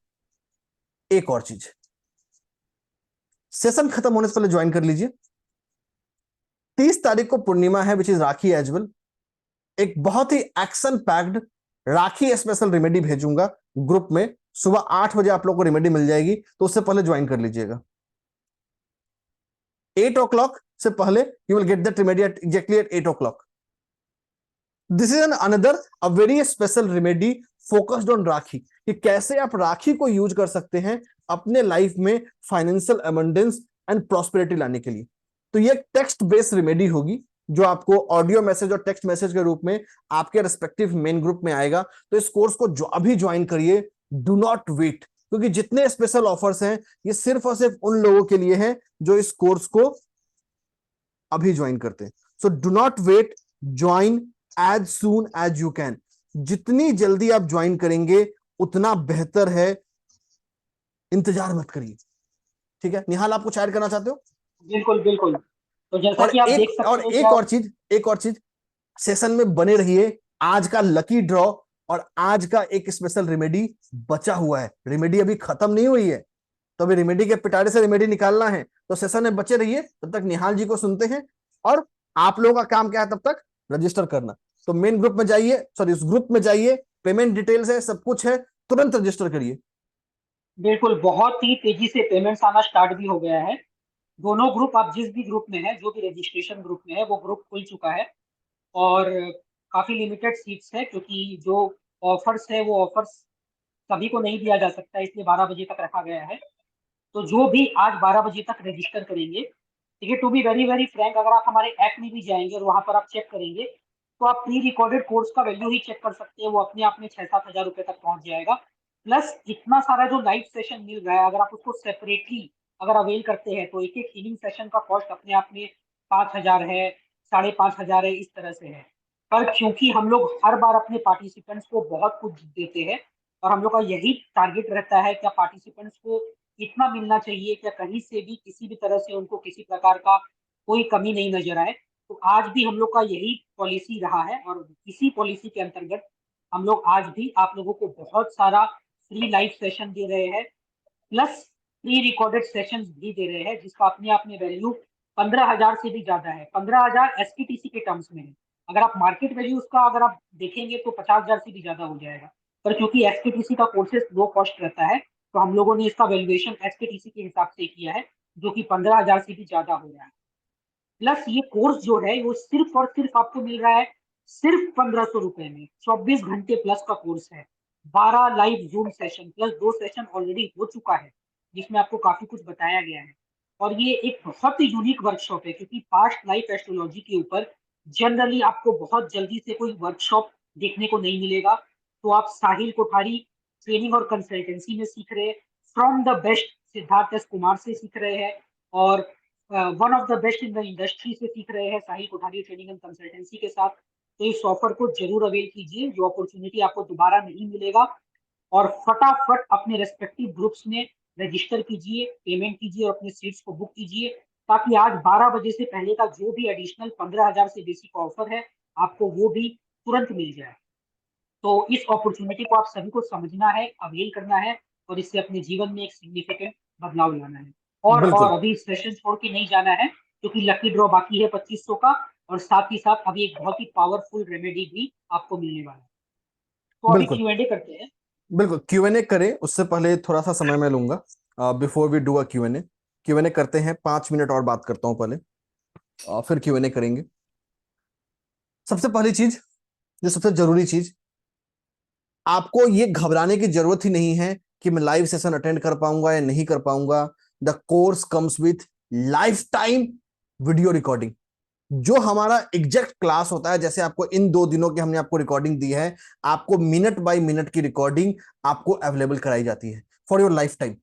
S2: एक और चीज, सेशन खत्म होने से पहले ज्वाइन कर लीजिए। 30 तारीख को पूर्णिमा है, which is Rakhi as well. एक बहुत ही action packed Rakhi special remedy भेजूंगा ग्रुप में, सुबह 8 बजे आप लोग को रेमेडी मिल जाएगी, तो उससे पहले ज्वाइन कर लीजिएगा। 8 o'clock से पहले you will get that remedy at exactly at 8 o'clock। This is an another a very special remedy focused on Rakhi, कि कैसे आप राखी को यूज कर सकते हैं अपने लाइफ में फाइनेंशियल अबंडेंस एंड प्रॉस्पेरिटी लाने के लिए। तो ये टेक्स्ट बेस्ड रेमेडी होगी जो आपको ऑडियो मैसेज और टेक्स्ट मैसेज के रूप में आपके रिस्पेक्टिव मेन ग्रुप में आएगा। तो इस कोर्स को जो अभी ज्वाइन करिए, डू नॉट वेट, क्योंकि जितने स्पेशल ऑफर्स हैं ये सिर्फ और सिर्फ उन लोगों के लिए हैं जो इस कोर्स को अभी ज्वाइन करते हैं। So do not wait, join as soon as you can. जितनी जल्दी आप ज्वाइन करेंगे उतना बेहतर है, इंतजार मत करिए। ठीक है, निहाल आप कुछ ऐड करना चाहते हो?
S1: बिल्कुल बिल्कुल। तो जैसा कि आप देख सकते
S2: और
S1: हैं,
S2: एक और चीज, सेशन में बने रहिए। आज का लकी ड्रॉ और आज का एक स्पेशल रेमेडी बचा हुआ है, रेमेडी अभी खत्म नहीं हुई है, तो अभी रेमेडी के पिटारे से रेमेडी निकालना है। तो सेशन में बचे रहिए, तब तक निहाल जी को सुनते हैं। और आप लोगों का काम क्या है, तब तक रजिस्टर करना। तो मेन ग्रुप में जाइए, सॉरी उस ग्रुप में जाइए, पेमेंट डिटेल्स है, सब कुछ है, तुरंत रजिस्टर करिए।
S1: बिल्कुल, बहुत ही तेजी से पेमेंट्स आना स्टार्ट भी हो गया है। दोनों ग्रुप, आप जिस भी ग्रुप में है, जो भी रजिस्ट्रेशन ग्रुप में है, वो ग्रुप खुल चुका है और काफी लिमिटेड सीट्स है, क्योंकि जो ऑफर्स है वो ऑफर्स सभी को नहीं दिया जा सकता, इसलिए 12 बजे तक रखा गया है। तो जो भी आज 12 बजे तक रजिस्टर करेंगे, ठीक है, to be very very frank, अगर आप हमारे ऐप में भी जाएंगे और वहां पर आप चेक करेंगे तो आप प्री रिकॉर्डेड कोर्स का वैल्यू ही चेक कर सकते हैं, वो अपने आप में 6-7 हजार रुपए तक पहुंच जाएगा। प्लस इतना सारा जो लाइव सेशन मिल रहा है, अगर आप उसको सेपरेटली अगर अवेल करते हैं तो एक एक हीलिंग सेशन का कॉस्ट अपने आप में 5,000 है, 5,500 है, इस तरह से है। पर क्योंकि हम लोग हर बार अपने पार्टिसिपेंट्स को बहुत कुछ देते हैं और हम लोग का यही टारगेट रहता है, क्या पार्टिसिपेंट्स को इतना मिलना चाहिए, क्या कहीं से भी किसी भी तरह से उनको किसी प्रकार का कोई कमी नहीं नजर आए। तो आज भी हम लोग का यही पॉलिसी रहा है और इसी पॉलिसी के अंतर्गत हम लोग आज भी आप लोगों को बहुत सारा फ्री लाइव सेशन दे रहे हैं, प्लस प्री रिकॉर्डेड सेशंस भी दे रहे हैं, जिसका अपने आप में वैल्यू 15,000 से भी ज्यादा है। 15,000 एसपीटीसी के टर्म्स में है, अगर आप मार्केट वैल्यू उसका अगर आप देखेंगे तो 50,000 से भी ज्यादा हो जाएगा। पर क्योंकि एसपीटीसी का कोर्सेज लो कॉस्ट रहता है, तो हम लोगों ने इसका वैल्यूएशन एसपीटीसी के हिसाब से किया है, जो कि 15,000 से भी ज्यादा हो रहा है। प्लस ये कोर्स जो है वो सिर्फ और सिर्फ आपको मिल रहा है सिर्फ 1,500 रुपए में। 24 घंटे प्लस का कोर्स है, 12 live zoom session plus 2 session already हो चुका है, जिसमें आपको काफी कुछ बताया गया है। और ये एक बहुत ही यूनिक वर्कशॉप है, क्योंकि पास्ट लाइफ एस्ट्रोलॉजी के ऊपर जनरली आपको बहुत जल्दी से कोई वर्कशॉप देखने को नहीं मिलेगा। तो आप साहिल कोठारी ट्रेनिंग और कंसल्टेंसी में सीख रहे हैं, from the best Siddharth S Kumar से सीख रहे हैं, और one of the best in the industry से सीख रहे हैं Sahil Kothari training and consultancy के साथ, तो इस ऑफर को जरूर अवेल कीजिए, जो अपॉर्चुनिटी आपको दोबारा नहीं मिलेगा। और फटाफट अपने रेस्पेक्टिव ग्रुप्स में रजिस्टर कीजिए, पेमेंट कीजिए और अपने सीट्स को बुक कीजिए, ताकि आज 12 बजे से पहले का जो भी एडिशनल 15,000 से बेसी का ऑफर है आपको वो भी तुरंत मिल जाए। तो इस अपॉर्चुनिटी को आप सभी को समझना है, अवेल करना है और इससे अपने जीवन में एक सिग्निफिकेंट बदलाव लाना है। और
S2: बिल्कुल
S1: अभी सेशन छोड़ के नहीं जाना है, क्योंकि लकी ड्रॉ बाकी है 2500 का, और साथ ही साथ अभी एक बहुत ही पावरफुल रेमेडी भी आपको मिलने वाला है। तो अभी
S2: बिल्कुल
S1: Q&A करते हैं।
S2: बिल्कुल Q&A करें, उससे पहले थोड़ा सा समय मैं लूंगा। Before we do a Q&A करते हैं, 5 मिनट और बात करता हूं पहले, फिर Q&A करेंगे। सबसे पहली चीज, जो सबसे जरूरी चीज, आपको ये घबराने की जरूरत ही नहीं है कि मैं लाइव सेशन अटेंड कर पाऊंगा या नहीं कर पाऊंगा। The course comes with life time video recording. जो हमारा एग्जैक्ट क्लास होता है, जैसे आपको इन 2 दिनों की हमने आपको रिकॉर्डिंग दी है, आपको मिनट बाय मिनट की रिकॉर्डिंग आपको अवेलेबल कराई जाती है फॉर योर लाइफ टाइम।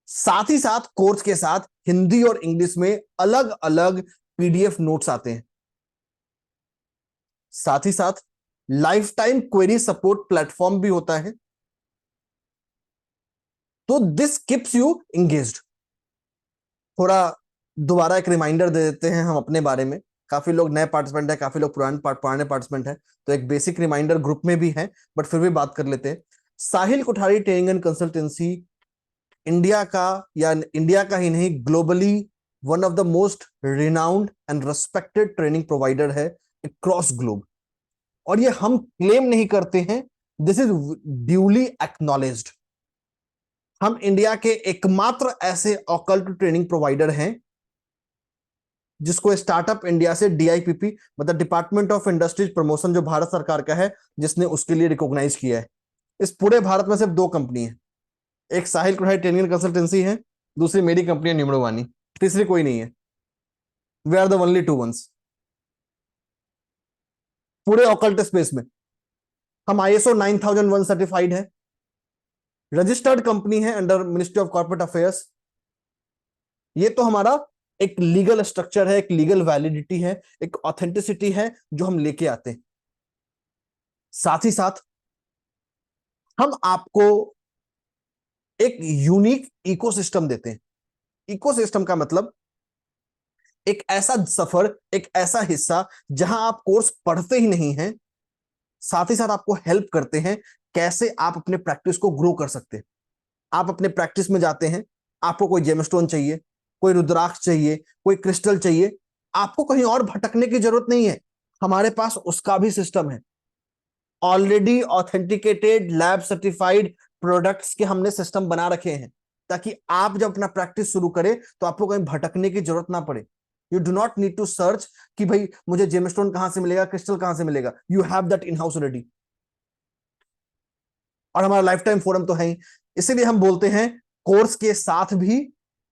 S2: साथ ही साथ कोर्स के साथ हिंदी और इंग्लिश में अलग अलग PDF नोट्स आते हैं। साथ ही साथ life time query support platform भी होता है। तो दिस कीप्स यू एंगेज्ड। थोड़ा दोबारा एक रिमाइंडर दे देते हैं हम अपने बारे में। काफी लोग नए पार्टिसिपेंट हैं, काफी लोग पुराने पार्टिसिपेंट हैं, तो एक बेसिक रिमाइंडर ग्रुप में भी है, बट फिर भी बात कर लेते हैं। Sahil Kothari training and consultancy India का, या इंडिया का ही नहीं, globally one of the most renowned and respected training provider है अक्रॉस ग्लोब। और ये हम क्लेम नहीं करते हैं, दिस इज ड्यूली एक्नॉलेज्ड। हम इंडिया के एकमात्र ऐसे ऑकल्ट ट्रेनिंग प्रोवाइडर हैं जिसको स्टार्टअप इंडिया से DIPP, मतलब डिपार्टमेंट ऑफ इंडस्ट्रीज प्रमोशन, जो भारत सरकार का है, जिसने उसके लिए रिकॉग्नाइज किया है। इस पूरे भारत में सिर्फ 2 कंपनी है, एक साहिल कोठारी ट्रेनिंग एंड कंसल्टेंसी है, दूसरी मेरी कंपनी है निम्रो वानी, तीसरी कोई नहीं है। We are the only 2 ones पूरे ऑकल्ट स्पेस में। हम ISO 9001 सर्टिफाइड है, रजिस्टर्ड कंपनी है under ministry of corporate affairs. ये तो हमारा एक लीगल स्ट्रक्चर है, एक लीगल वैलिडिटी है, एक ऑथेंटिसिटी है जो हम लेके आते हैं। साथ ही साथ हम आपको एक यूनिक इकोसिस्टम देते हैं। इकोसिस्टम का मतलब एक ऐसा सफर, एक ऐसा हिस्सा जहां आप कोर्स पढ़ते ही नहीं हैं, साथ ही साथ आपको हेल्प करते हैं कैसे आप अपने प्रैक्टिस को ग्रो कर सकते हैं। आप अपने प्रैक्टिस में जाते हैं, आपको कोई जेमस्टोन चाहिए, कोई रुद्राक्ष चाहिए, कोई क्रिस्टल चाहिए, आपको कहीं और भटकने की जरूरत नहीं है, हमारे पास उसका भी सिस्टम है। Already authenticated lab certified products के हमने सिस्टम बना रखे हैं, ताकि आप जब अपना प्रैक्टिस शुरू करें तो आपको कहीं भटकने की जरूरत ना पड़े। You do not need to search कि भाई मुझे जेमस्टोन कहां से मिलेगा, क्रिस्टल कहां से मिलेगा। You have that in house ready. और हमारा लाइफ टाइम फोरम तो है ही, इसीलिए हम बोलते हैं कोर्स के साथ भी,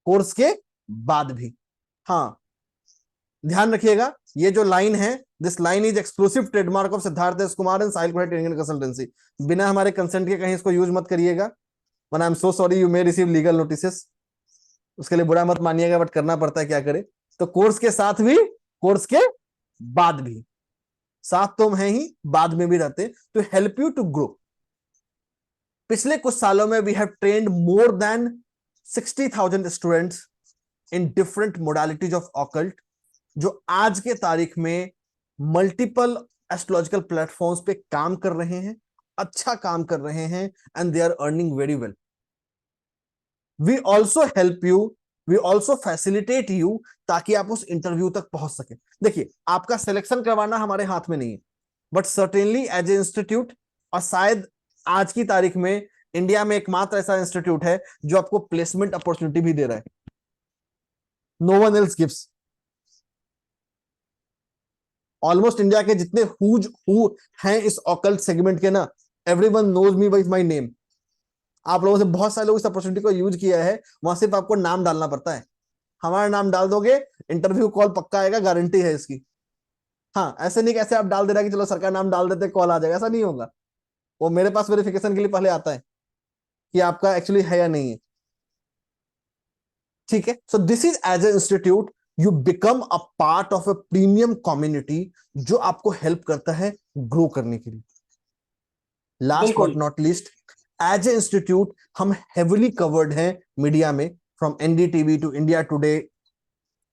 S2: कोर्स के बाद भी। हाँ, ध्यान रखिएगा, ये जो लाइन है, this line is exclusive trademark of Siddharth S Kumar and Sahil Kothari training and consultancy. बिना हमारे कंसेंट के कहीं इसको यूज मत करिएगा, one I am so sorry, you may receive legal notices. उसके लिए बुरा मत मानिएगा, बट करना पड़ता है, क्या करे। तो कोर्स के साथ भी, कोर्स के बाद भी, साथ तो है ही, बाद में भी रहते, to help you to grow. पिछले कुछ सालों में we have trained more than 60,000 students in different modalities of occult, जो आज के तारीख में मल्टीपल एस्ट्रोलॉजिकल प्लेटफॉर्म्स पे काम कर रहे हैं, अच्छा काम कर रहे हैं, and they are earning very well. We also help you, we also facilitate you, ताकि आप उस इंटरव्यू तक पहुंच सके। देखिए, आपका सिलेक्शन करवाना हमारे हाथ में नहीं है, but certainly as a institute, और शायद आज की तारीख में इंडिया में एकमात्र ऐसा इंस्टीट्यूट है जो आपको प्लेसमेंट अपॉर्चुनिटी भी दे रहा है। No one else gives. Almost India के जितने हु हैं इस ऑकल्ट सेगमेंट के ना, everyone knows me by my name. आप लोगों से बहुत सारे लोग इस अपॉर्चुनिटी को यूज किया है, वहां सिर्फ आपको नाम डालना पड़ता है। हमारा नाम डाल दोगे, इंटरव्यू कॉल पक्का आएगा, गारंटी है इसकी। हाँ, ऐसे नहीं कैसे आप डाल दे रहा कि चलो सरकार नाम डाल देते कॉल आ जाएगा, ऐसा नहीं होगा। वो मेरे पास वेरिफिकेशन के लिए पहले आता है कि आपका एक्चुअली है या नहीं है। ठीक है, so this is as a institute you become a part of a premium community जो आपको हेल्प करता है ग्रो करने के लिए। Last but not least, as a institute हम हेविली कवर्ड हैं मीडिया में, from NDTV to India Today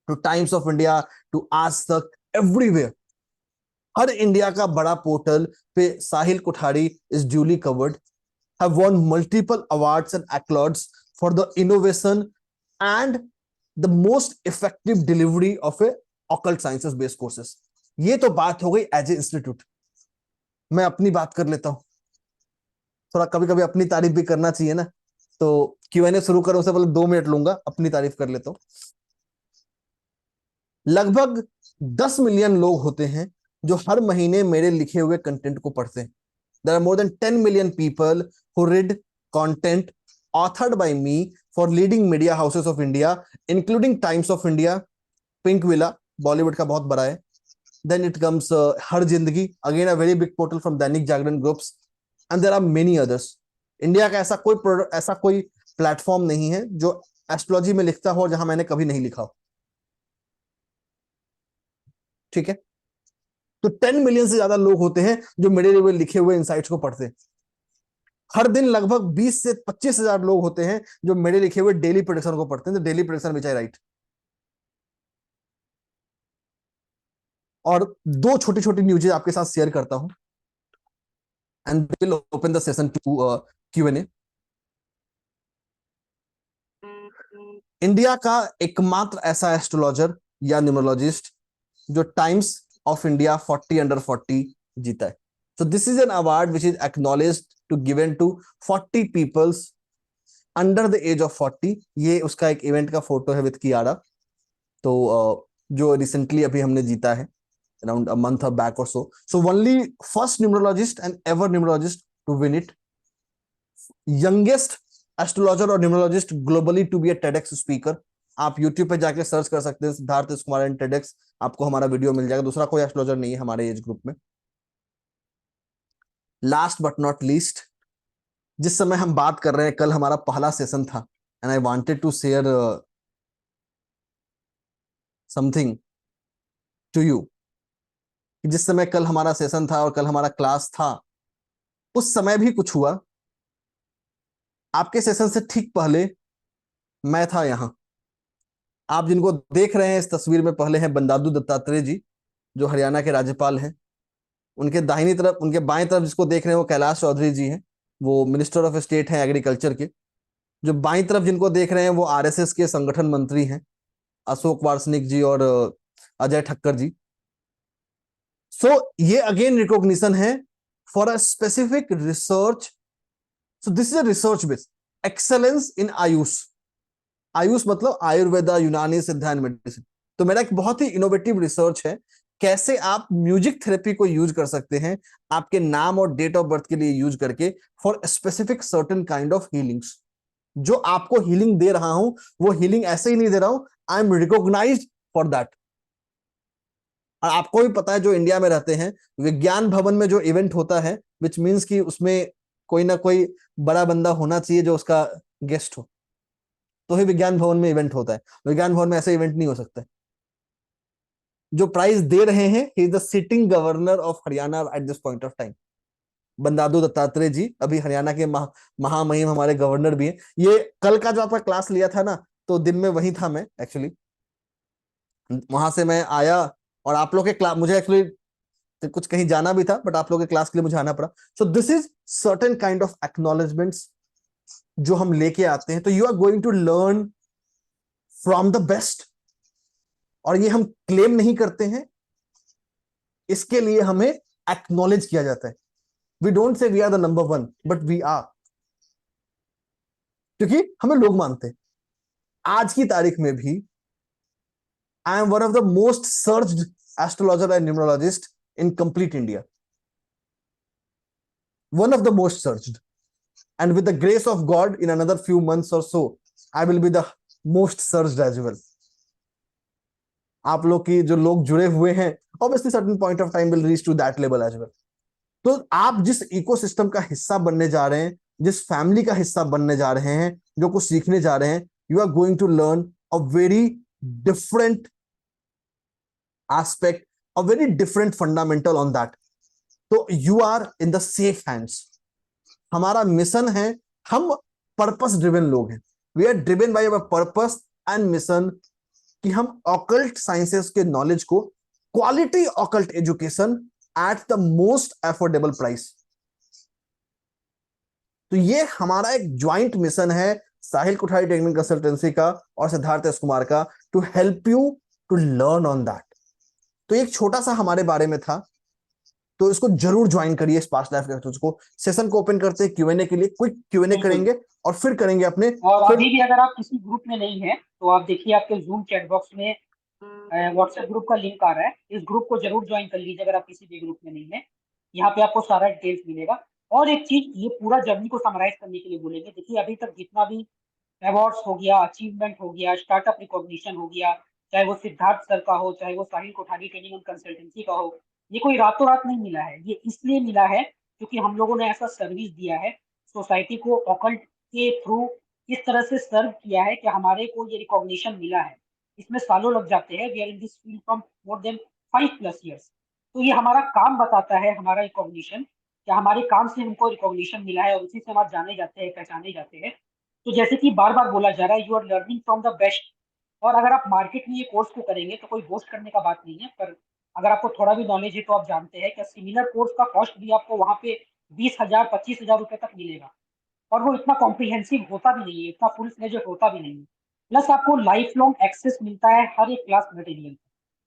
S2: to Times of India to Aaj Tak, everywhere. हर इंडिया का बड़ा पोर्टल पे Sahil Kothari is duly covered, have won multiple awards and accolades for the innovation and the most effective delivery of a occult sciences based courses। ये तो बात हो गई as a institute. मैं अपनी बात कर लेता हूं, थोड़ा कभी कभी अपनी तारीफ भी करना चाहिए ना, तो Q&A शुरू करो उससे पहले 2 मिनट लूंगा, अपनी तारीफ कर लेता हूं। लगभग 10 मिलियन लोग होते हैं जो हर महीने मेरे लिखे हुए कंटेंट को पढ़ते हैं। There are more than 10 million people who read content authored by me for leading media houses of India, including Times of India, Pink Villa, Bollywood का बहुत बड़ा है। Then it comes हर जिंदगी, again a very big portal from Dainik Jagran groups, and there are many others। India का ऐसा कोई platform नहीं है जो एस्ट्रोलॉजी में लिखता हो जहां मैंने कभी नहीं लिखा हो, ठीक है। तो 10 मिलियन से ज्यादा लोग होते हैं जो मेरे लिए लिखे हुए इनसाइट्स को पढ़ते हैं। हर दिन लगभग 20 से 25 हजार लोग होते हैं जो मेरे लिखे हुए डेली प्रेडिक्शन को पढ़ते हैं, डेली प्रेडिक्शन विच आई राइट। और 2 छोटी छोटी न्यूज़ आपके साथ शेयर करता हूं and will open the session to Q&A। India का एकमात्र ऐसा एस्ट्रोलॉजर या न्यूमरोलॉजिस्ट जो टाइम्स of India 40 under 40 जीता है। So this is an award which is acknowledged to given to 40 peoples under the age of 40। ये उसका एक इवेंट का फोटो है विद कियारा, तो जो रिसेंटली अभी हमने जीता है around a month back or so। So only first numerologist and ever numerologist to win it, youngest astrologer और numerologist globally to be a TEDx speaker। आप YouTube पे जाके सर्च कर सकते हैं सिद्धार्थ कुमार एंड TEDx, आपको हमारा वीडियो मिल जाएगा। दूसरा कोई एस्ट्रोलॉजर नहीं है हमारे एज ग्रुप में। लास्ट बट नॉट लीस्ट, जिस समय हम बात कर रहे हैं, कल हमारा पहला सेशन था and I wanted to share something to you. जिस समय कल हमारा सेशन था और कल हमारा क्लास था, उस समय भी कुछ हुआ। आपके सेशन से ठीक पहले मैं था यहां। आप जिनको देख रहे हैं इस तस्वीर में पहले हैं बंदारू दत्तात्रेय जी, जो हरियाणा के राज्यपाल हैं। उनके दाहिनी तरफ, उनके बाएं तरफ जिसको देख रहे हैं वो कैलाश चौधरी जी हैं, वो मिनिस्टर ऑफ स्टेट हैं एग्रीकल्चर के। जो बाईं तरफ जिनको देख रहे हैं वो RSS के संगठन मंत्री हैं, अशोक वार्ष्णिक जी और अजय ठक्कर जी। सो ये अगेन रिकॉग्निशन है for a specific research. So this is a research based excellence इन आयुष। आयुष मतलब आयुर्वेदा, यूनानी, सिद्धा एंड मेडिसिन। तो मेरा एक बहुत ही इनोवेटिव रिसर्च है, कैसे आप म्यूजिक थेरेपी को यूज कर सकते हैं आपके नाम और डेट ऑफ बर्थ के लिए यूज करके for specific certain kind of healings. जो आपको हीलिंग दे रहा हूं वो हीलिंग ऐसे ही नहीं दे रहा हूं, I am recognised for that. और आपको भी पता है जो इंडिया में रहते हैं, विज्ञान भवन में जो इवेंट होता है, विच मीन्स कि उसमें कोई ना कोई बड़ा बंदा होना चाहिए जो उसका गेस्ट हो, तो ही विज्ञान भवन में इवेंट होता है। विज्ञान भवन में ऐसे इवेंट नहीं हो सकता। जो प्राइज दे रहे हैं, he is the sitting governor of Haryana at this point of time, Bandaru Dattatreya ji. अभी हरियाणा के महामहिम हमारे गवर्नर भी हैं। ये कल का जो आपका क्लास लिया था ना, तो दिन में वही था मैं एक्चुअली। वहां से मैं आया और आप लोग के क्लास, मुझे एक्चुअली कुछ कहीं जाना भी था, बट आप लोग के क्लास के लिए मुझे आना पड़ा। So this is certain kind of acknowledgements जो हम लेके आते हैं। तो you are going to learn from the best, और ये हम क्लेम नहीं करते हैं, इसके लिए हमें एक्नॉलेज किया जाता है। We don't say we are the number 1, but we are, क्योंकि हमें लोग मानते हैं। आज की तारीख में भी I am one of the most searched astrologer and numerologist in complete India, one of the most searched. And with the grace of God, in another few months or so, I will be the most searched as well. आप लोग की जो लोग जुड़े हुए हैं, obviously certain point of time will reach to that level as well. तो आप जिस इकोसिस्टम का हिस्सा बनने जा रहे हैं, जिस फैमिली का हिस्सा बनने जा रहे हैं, जो कुछ सीखने जा रहे हैं, you are going to learn a very different aspect, a very different fundamental on that. तो you are in the safe hands. हमारा मिशन है, हम पर्पस ड्रिवन लोग हैं, we are driven by our purpose and mission, कि हम occult sciences के knowledge को, quality occult education at the most affordable price. तो ये हमारा एक ज्वाइंट मिशन है साहिल कोठारी टेक्निकल कंसल्टेंसी का और सिद्धार्थ एस कुमार का, to help you to learn on that. तो एक छोटा सा हमारे बारे में था, तो इसको जरूर ज्वाइन करिए इस पास्ट लाइफ एक्सपीरियंस को। सेशन को ओपन करते हैं क्यूएनए के लिए, क्विक क्यूएनए करेंगे और फिर करेंगे अपने।
S1: और अभी भी अगर आप किसी ग्रुप में नहीं है तो आप देखिए आपके जूम चैट बॉक्स में व्हाट्सएप ग्रुप का लिंक आ रहा है, इस ग्रुप को जरूर ज्वाइन कर लीजिए अगर आप किसी भी ग्रुप में नहीं है। यहाँ पे आपको सारा डिटेल्स मिलेगा। और एक चीज, ये पूरा जर्नी को समराइज करने के लिए बोलेंगे, देखिए अभी तक जितना भी अवार्ड्स हो गया, अचीवमेंट हो गया, स्टार्टअप रिकॉग्निशन हो गया, चाहे वो सिद्धार्थ सर का हो, चाहे वो साहिल कोठारी ट्रेनिंग एंड कंसल्टेंसी का हो, ये कोई रातों रात नहीं मिला है। ये इसलिए मिला है क्योंकि हम लोगों ने ऐसा सर्विस दिया है, सोसाइटी को ऑकल्ट के थ्रू इस तरह से सर्व किया है कि हमारे को ये रिकॉग्निशन मिला है। इसमें सालों लग जाते हैं, we are in this field from more than 5+ years। तो ये हमारा काम बताता है, हमारा रिकॉग्निशन, कि हमारे काम से हमको रिकॉग्निशन मिला है और उसी से हम आज जाने जाते हैं, पहचाने जाते हैं। तो जैसे कि बार बार बोला जा रहा है, you are learning from the best. और अगर आप मार्केट में ये कोर्स को करेंगे तो कोई बोस्ट करने का बात नहीं है, पर अगर आपको थोड़ा भी नॉलेज है तो आप जानते हैं कि सिमिलर कोर्स का कॉस्ट भी आपको वहाँ पे 20,000 25,000 रुपए तक मिलेगा, और वो इतना कॉम्प्रिहेंसिव होता भी नहीं है, इतना फुल फ्लेजेड होता भी नहीं है। प्लस आपको लाइफ लॉन्ग एक्सेस मिलता है हर एक क्लास मटेरियल,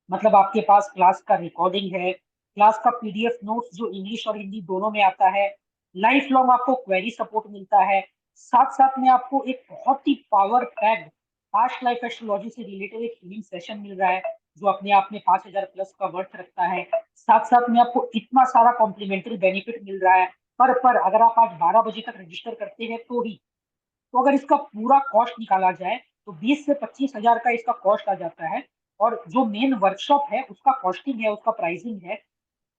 S1: मतलब आपके पास क्लास का रिकॉर्डिंग है, क्लास का पीडीएफ नोट्स जो इंग्लिश और हिंदी दोनों में आता है, लाइफ लॉन्ग आपको क्वेरी सपोर्ट मिलता है, साथ साथ में आपको एक बहुत ही power packed past life astrology से रिलेटेड एक हीलिंग सेशन मिल रहा है जो अपने आप में 5,000 प्लस का वर्थ रखता है। साथ साथ में आपको इतना सारा कॉम्प्लीमेंट्री बेनिफिट मिल रहा है, पर अगर आप आज 12 बजे तक रजिस्टर करते हैं तो ही। तो अगर इसका पूरा कॉस्ट निकाला जाए तो 20 से 25,000 का इसका कॉस्ट आ जाता है, और जो मेन वर्कशॉप है उसका कॉस्टिंग है, उसका प्राइसिंग है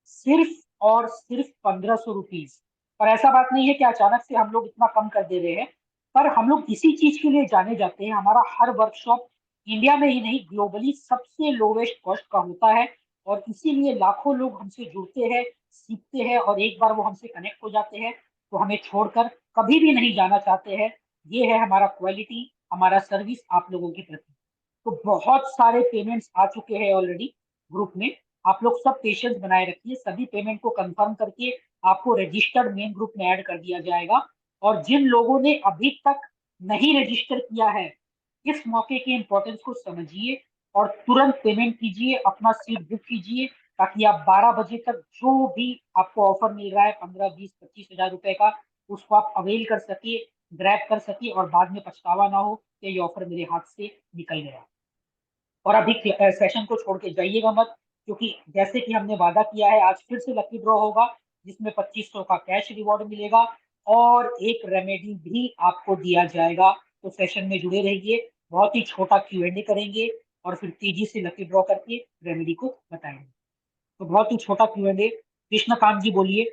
S1: सिर्फ और सिर्फ 1,500 रुपीज। और ऐसा बात नहीं है कि अचानक से हम लोग इतना कम कर दे रहे हैं, पर हम लोग इसी चीज के लिए जाने जाते हैं। हमारा हर वर्कशॉप इंडिया में ही नहीं ग्लोबली सबसे लोवेस्ट कॉस्ट का होता है, और इसीलिए लाखों लोग हमसे जुड़ते हैं, सीखते हैं, और एक बार वो हमसे कनेक्ट हो जाते हैं तो हमें छोड़कर कभी भी नहीं जाना चाहते हैं। ये है हमारा क्वालिटी, हमारा सर्विस आप लोगों के प्रति। तो बहुत सारे पेमेंट्स आ चुके हैं ऑलरेडी ग्रुप में, आप लोग सब पेशेंस बनाए रखिए, सभी पेमेंट को कंफर्म करके आपको रजिस्टर्ड मेन ग्रुप में ऐड कर दिया जाएगा। और जिन लोगों ने अभी तक नहीं रजिस्टर किया है, इस मौके के इंपॉर्टेंस को समझिए और तुरंत पेमेंट कीजिए, अपना सीट बुक कीजिए, ताकि आप 12 बजे तक जो भी आपको ऑफर मिल रहा है 15, 20, 25,000 रुपए का, उसको आप अवेल कर सके, ग्रैब कर सके, और बाद में पछतावा ना हो कि ये ऑफर मेरे हाथ से निकल गया। और अभी सेशन को छोड़ के जाइएगा मत, क्योंकि जैसे कि हमने वादा किया है, आज फिर से लकी ड्रॉ होगा जिसमें 2500 का कैश रिवॉर्ड मिलेगा और एक रेमेडी भी आपको दिया जाएगा। तो सेशन में जुड़े रहिए, बहुत ही छोटा Q&A करेंगे और फिर तेजी से लकी ड्रॉ करके रेमेडी को बताएंगे। तो बहुत ही छोटा Q&A। कृष्णकांत जी बोलिए।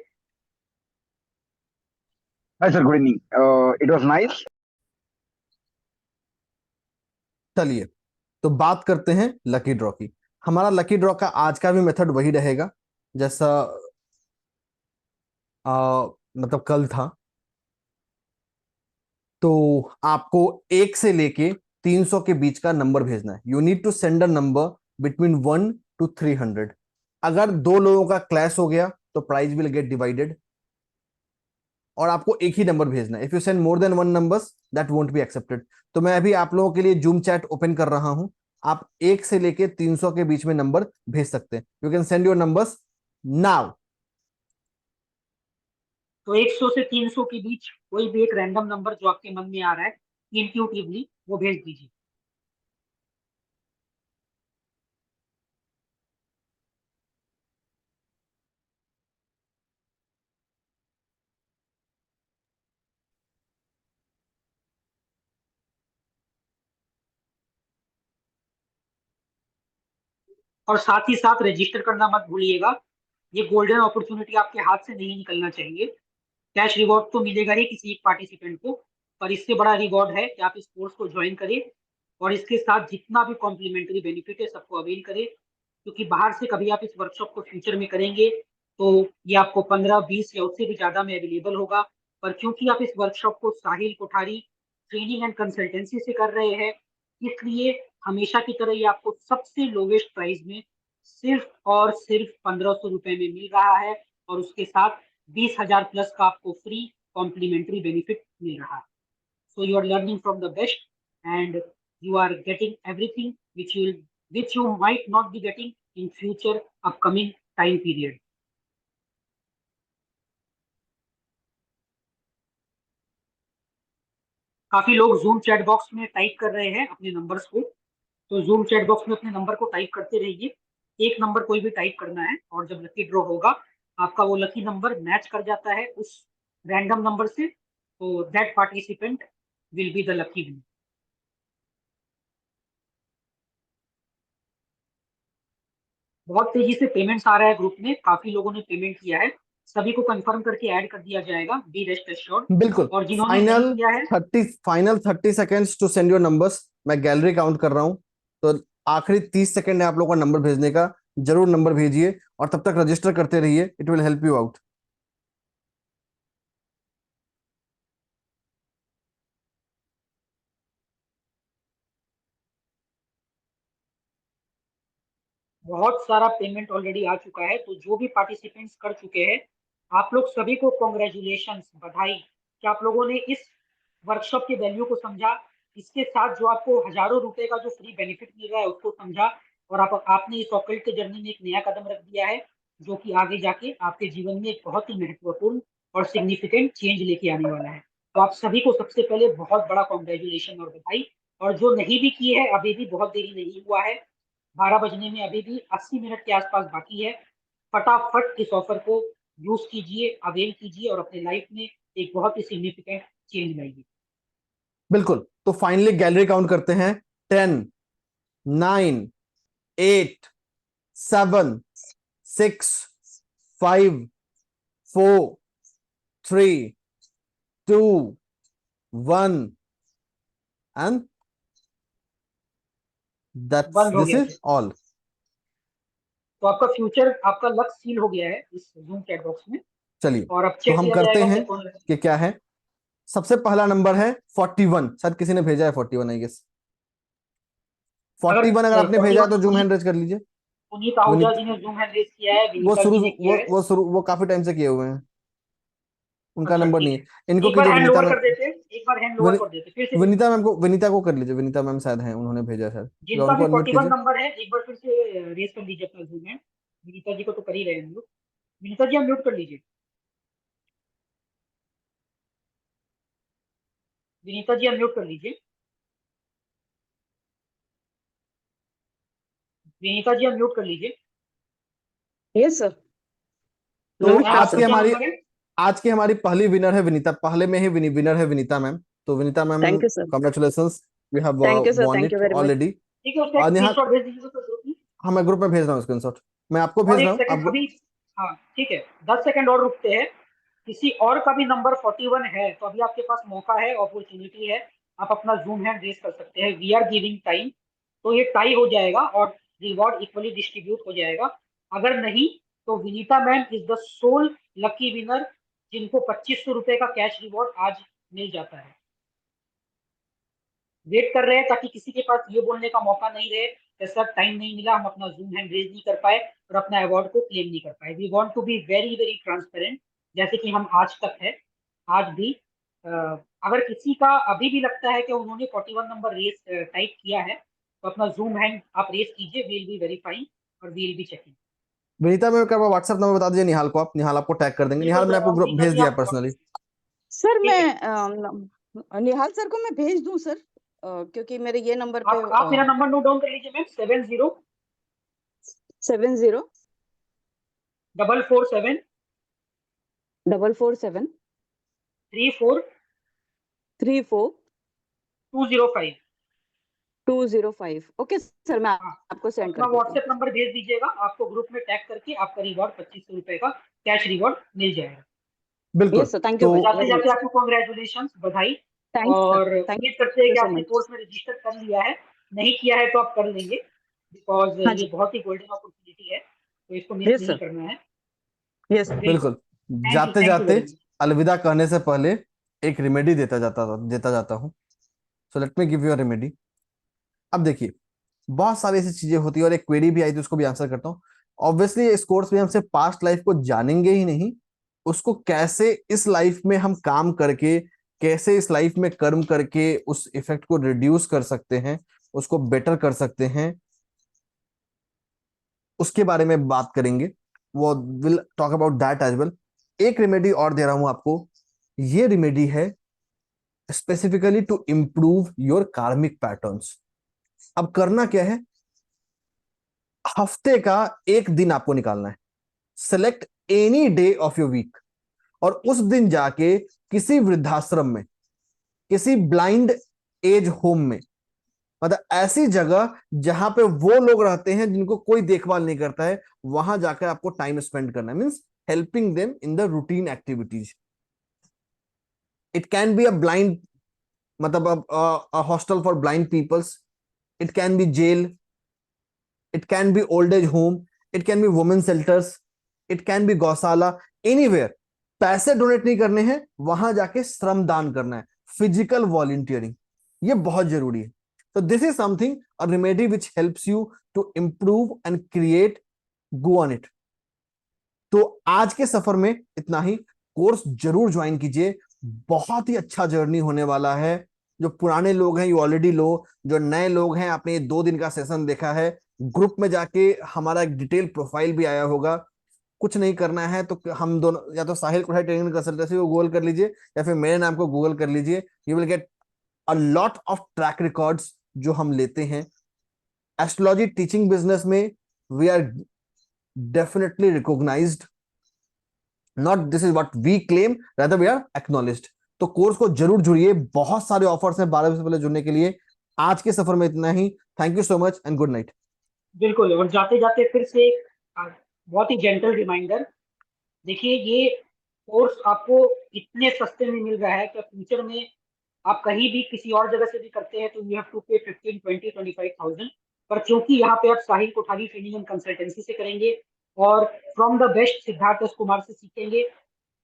S15: Hi sir, good evening. It was nice.
S2: चलिए तो बात करते हैं लकी ड्रॉ की। हमारा लकी ड्रॉ का आज का भी मेथड वही रहेगा जैसा मतलब कल था। तो आपको 1 से लेके 300 के बीच का नंबर भेजना है। You need to send a number between 1 to 300। अगर 2 लोगों का क्लैश हो गया तो प्राइज विल गेट डिवाइडेड, और आपको एक ही नंबर भेजना है। If you send more than 1 numbers that won't be accepted. तो मैं अभी आप लोगों के लिए जूम चैट ओपन कर रहा हूं, आप 1 से लेके 300 के बीच में नंबर भेज सकते हैं। You can send your numbers now.
S1: तो 100 से 300 के बीच कोई भी एक रैंडम नंबर जो आपके मन में आ रहा है इंट्यूटिवली, वो भेज दीजिए। और साथ ही साथ रजिस्टर करना मत भूलिएगा, ये गोल्डन अपॉर्चुनिटी आपके हाथ से नहीं निकलना चाहिए। कैश रिवॉर्ड तो मिलेगा ही किसी एक पार्टिसिपेंट को, पर इससे बड़ा रिवॉर्ड है कि आप इस कोर्स को ज्वाइन करें, और इसके साथ जितना भी कॉम्प्लीमेंट्री बेनिफिट है सबको अवेल करें, क्योंकि बाहर से कभी आप इस वर्कशॉप को फ्यूचर में करेंगे तो ये आपको 15-20 या उससे भी ज्यादा में अवेलेबल होगा, पर क्योंकि आप इस वर्कशॉप को साहिल कोठारी ट्रेनिंग एंड कंसल्टेंसी से कर रहे हैं, इसलिए हमेशा की तरह ये आपको सबसे लोवेस्ट प्राइस में सिर्फ और सिर्फ 1500 रुपए में मिल रहा है, और उसके साथ 20,000 प्लस का आपको फ्री कॉम्प्लीमेंट्री बेनिफिट मिल रहा है. So you are learning from the best, and you are getting everything which you might not be getting in future upcoming time period. काफी लोग जूम चैट बॉक्स में टाइप कर रहे हैं अपने नंबर्स को, तो जूम चैट बॉक्स में अपने नंबर को टाइप करते रहिए. एक नंबर कोई भी टाइप करना है, और जब लकी ड्रॉ होगा आपका वो लकी नंबर मैच कर जाता है उस रैंडम नंबर से, तो that participant will be the lucky winner. बहुत तेजी से पेमेंट्स आ रहा है ग्रुप में, काफी लोगों ने पेमेंट किया है, सभी को कंफर्म करके ऐड कर दिया जाएगा, बी रेस्ट एश्योर्ड.
S2: बिल्कुल.
S1: और जिन्होंने नहीं किया है
S2: final 30 seconds to send your numbers. मैं गैलरी काउंट कर रहा हूं, तो आखिरी 30 सेकंड है आप लोगों का नंबर भेजने का. जरूर नंबर भेजिए और तब तक रजिस्टर करते रहिए, it will help you out.
S1: बहुत सारा पेमेंट ऑलरेडी आ चुका है, तो जो भी पार्टिसिपेंट्स कर चुके हैं आप लोग सभी को कॉन्ग्रेचुलेशंस, बधाई कि आप लोगों ने इस वर्कशॉप के वैल्यू को समझा, इसके साथ जो आपको हजारों रुपए का जो फ्री बेनिफिट मिल रहा है उसको समझा, और आपने इस ऑकल्ट के जर्नी में एक नया कदम रख दिया है जो कि आगे जाके आपके जीवन में एक बहुत ही महत्वपूर्ण और सिग्निफिकेंट चेंज लेके आने वाला है. तो आप सभी को सबसे पहले बहुत बड़ा कॉन्ग्रेचुलेशन और बधाई. और जो नहीं भी किए हैं, अभी भी बहुत देरी नहीं हुआ है, 12 बजने में अभी भी 80 मिनट के आसपास बाकी है. फटाफट इस ऑफर को यूज कीजिए, अवेल कीजिए और अपने लाइफ में एक बहुत ही सिग्निफिकेंट चेंज लाइए.
S2: बिल्कुल. तो फाइनली गैलरी काउंट करते हैं. 10, 9, 8, 7, 6, 5, 4, 3, 2, 1 and this is all.
S1: तो आपका फ्यूचर, आपका लक सील हो गया है इस जूम चैट बॉक्स में.
S2: चलिए,
S1: और अब
S2: तो
S1: चेक
S2: हम
S1: किया
S2: करते
S1: जाएगा
S2: हैं कि क्या है. सबसे पहला नंबर है 41. शायद किसी ने भेजा है 41, आई गेस 41. अगर आपने भेजा है तो जूम हैंड रेज कर लीजिए.
S1: पुनीत आहूजा जी ने जूम हैंड रेज किया है,
S2: वो
S1: विनीता जी ने किया है.
S2: वो काफी टाइम से किए हुए हैं, उनका
S1: अच्छा,
S2: नंबर
S1: ठीक
S2: नहीं
S1: है.
S2: है. इनको
S1: एक बार
S2: कीजिए.
S1: हैंड
S2: विनीता
S1: लोअर
S2: मैम,
S1: कर देते हैं, एक बार हैंड लोअर कर देते हैं, फिर से
S2: विनीता को कर लीजिए. विनीता मैम शायद हैं, उन्होंने भेजा शायद.
S1: जिनका भी
S2: उनको अनम्यूट
S1: 41
S2: कीजिए.
S1: नंबर है एक बार फिर से रेज कर लीजिए अपना जूम हैंड. विनीता जी को तो कर ही रहे हैं हम लोग. विनीता जी अनम्यूट कर लीजिए. विनीता जी अनम्यूट कर लीजिए. विनीता जी अनम्यूट कर लीजिए.
S6: Yes sir.
S2: तो
S1: नमस्कार.
S2: आज की हमारी पहली विनर है विनीता. पहले में ही विनर है विनीता मैम. तो Vinita ma'am,
S6: thank you sir.
S2: Congratulations, we have won it already.
S1: ठीक है, उसका स्क्रीनशॉट भेज दीजिए तो ग्रुप में.
S2: हाँ, मैं ग्रुप में भेज रहा हूँ स्क्रीनशॉट. मैं आपको भेज रहा हूँ.
S1: अभी हाँ ठीक है, 10 सेकंड और रुकते हैं. किसी और का भी नंबर 41 है तो अभी आपके पास मौका है, अपॉर्चुनिटी है, आप अपना जूम हैंड रेज कर सकते हैं. वी आर गिविंग टाइम, तो ये टाई हो जाएगा और रिवॉर्ड इक्वली डिस्ट्रीब्यूट हो जाएगा. अगर नहीं तो Vinita ma'am is the sole lucky winner जिनको 2500 रुपए का कैश रिवॉर्ड आज मिल जाता है. वेट कर रहे हैं ताकि किसी के पास ये बोलने का मौका नहीं रहे कि सर टाइम नहीं मिला, हम अपना जूम हैंड रेज नहीं कर पाए और अपना अवार्ड को क्लेम नहीं कर पाए. We want to be very very transparent, जैसे कि हम आज तक है. आज भी अगर किसी का अभी भी लगता है कि उन्होंने 41 नंबर रेस टाइप किया है तो अपना जूम हैंड आप रेस कीजिए, वी विल बी वेरीफाइंग और we will be checking.
S2: Vinita ma'am का व्हाट्सएप नंबर बता दीजिए निहाल को. आप निहाल आपको टैग कर देंगे. निहाल, मैंने आपको ग्रुप भेज दिया पर्सनली.
S18: सर मैं निहाल सर को मैं भेज दूं सर, क्योंकि मेरे ये नंबर पे
S1: आप मेरा नंबर नोट डाउन कर लीजिए मैम. 70 447 34 205.
S18: ओके सर, मैं आपको सेंड कर
S1: अपना व्हाट्सएप नंबर भेज दीजिएगा, आपको ग्रुप में टैग करके आपका रिवॉर्ड 2500 रुपए का कैश रिवॉर्ड मिल जाएगा.
S2: बिल्कुल.
S18: Yes sir, thank you.
S1: जाते जाते आपको कांग्रेचुलेशंस, बधाई. और
S6: थैंक
S1: उम्मीद करते हैं
S6: यू
S1: कि
S6: सो
S1: आपने
S6: मच।
S1: कोर्स में रजिस्टर कर लिया है, नहीं किया है तो आप कर लेंगे, बिकॉज
S6: हाँ
S1: ये
S6: जी,
S1: बहुत ही गोल्डन अपॉर्चुनिटी है, तो इसको मिस
S6: यस
S1: नहीं
S6: सर,
S1: करना है।
S6: यस
S1: बिल्कुल,
S2: बिल्कुल। जाते
S1: थैंक यू
S2: जाते
S1: वेरी मच।
S2: अलविदा कहने से पहले एक रेमेडी देता जाता हूँ। So let me give you a remedy. अब देखिए, बहुत सारी ऐसी चीजें होती है, और एक क्वेरी भी आई थी, उसको भी आंसर करता हूँ। ऑब्वियसली इस कोर्स में हम सिर्फ पास्ट लाइफ को जानेंगे ही नहीं, उसको कैसे इस लाइफ में हम काम करके, कैसे इस लाइफ में कर्म करके उस इफेक्ट को रिड्यूस कर सकते हैं, उसको बेटर कर सकते हैं, उसके बारे में बात करेंगे। वो will talk about that as well. एक रेमेडी और दे रहा हूं आपको। ये रेमेडी है specifically to improve your karmic patterns. अब करना क्या है, हफ्ते का एक दिन आपको निकालना है। Select any day of your week, और उस दिन जाके किसी वृद्धाश्रम में, किसी ब्लाइंड एज होम में, मतलब ऐसी जगह जहां पे वो लोग रहते हैं जिनको कोई देखभाल नहीं करता है, वहां जाकर आपको टाइम स्पेंड करना है। Means helping them in the routine activities. It can be a blind, मतलब a hostel for blind peoples, it can be jail, it can be old age home, it can be women shelters, it can be गौशाला, anywhere। पैसे donate नहीं करने हैं, वहां जाके श्रमदान करना है, फिजिकल वॉलंटियरिंग, ये बहुत जरूरी है। तो this is something, a remedy which helps you to improve and create, go on it. तो आज के सफर में इतना ही। कोर्स जरूर ज्वाइन कीजिए, बहुत ही अच्छा जर्नी होने वाला है। जो पुराने लोग हैं यू ऑलरेडी लो, जो नए लोग हैं आपने ये 2 दिन का सेशन देखा है। ग्रुप में जाके हमारा एक डिटेल प्रोफाइल भी आया होगा। कुछ नहीं करना है तो हम दोनों, या तो साहिल कोठारी ट्रेनिंग कंसल्टेंसी को गूगल कर लीजिए, या फिर मेरे नाम को गूगल कर लीजिए। You will get a lot of track records जो हम लेते हैं एस्ट्रोलॉजी टीचिंग बिजनेस में। We are definitely recognised, not this is what we claim, rather we are acknowledged. तो कोर्स को जरूर जुड़िए, बहुत सारे ऑफर्स हैं 12 बजे से पहले जुड़ने के लिए। आज के सफर में इतना ही। Thank you so much and good night.
S1: बिल्कुल, और जाते जाते फिर से एक बहुत ही जेंटल रिमाइंडर, देखिए ये कोर्स आपको इतने सस्ते में मिल रहा है कि फ्यूचर में आप कहीं भी किसी और जगह से भी करते हैं तो यू हैव टू पे 15, 20, 25,000। पर क्योंकि यहाँ पे आप साहिल कोठारी ट्रेनिंग एंड कंसल्टेंसी से करेंगे और from the best Siddharth S Kumar से सीखेंगे,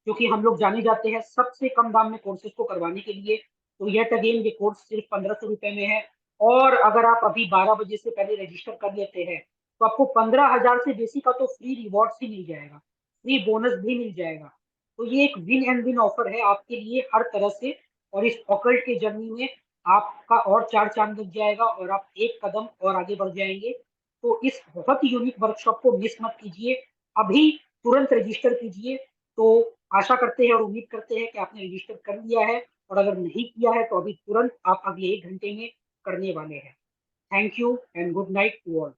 S1: क्योंकि हम लोग जाने जाते हैं सबसे कम दाम में कोर्सेज को करवाने के लिए, तो यह अगेन ये कोर्स सिर्फ 1500 रुपए में है। और अगर आप अभी 12 बजे से पहले रजिस्टर कर लेते हैं तो आपको 15,000 से बेसी का तो फ्री रिवॉर्ड्स ही मिल जाएगा, फ्री बोनस भी मिल जाएगा। तो ये एक विन एंड विन ऑफर है आपके लिए हर तरह से, और इस ऑकल्ट की जर्नी में आपका और 4 चांद लग जाएगा और आप एक कदम और आगे बढ़ जाएंगे। तो इस बहुत ही यूनिक वर्कशॉप को मिस मत कीजिए, अभी तुरंत रजिस्टर कीजिए। तो आशा करते हैं और उम्मीद करते हैं कि आपने रजिस्टर कर लिया है, और अगर नहीं किया है तो अभी तुरंत आप अगले 1 घंटे में करने वाले हैं। Thank you and good night to all.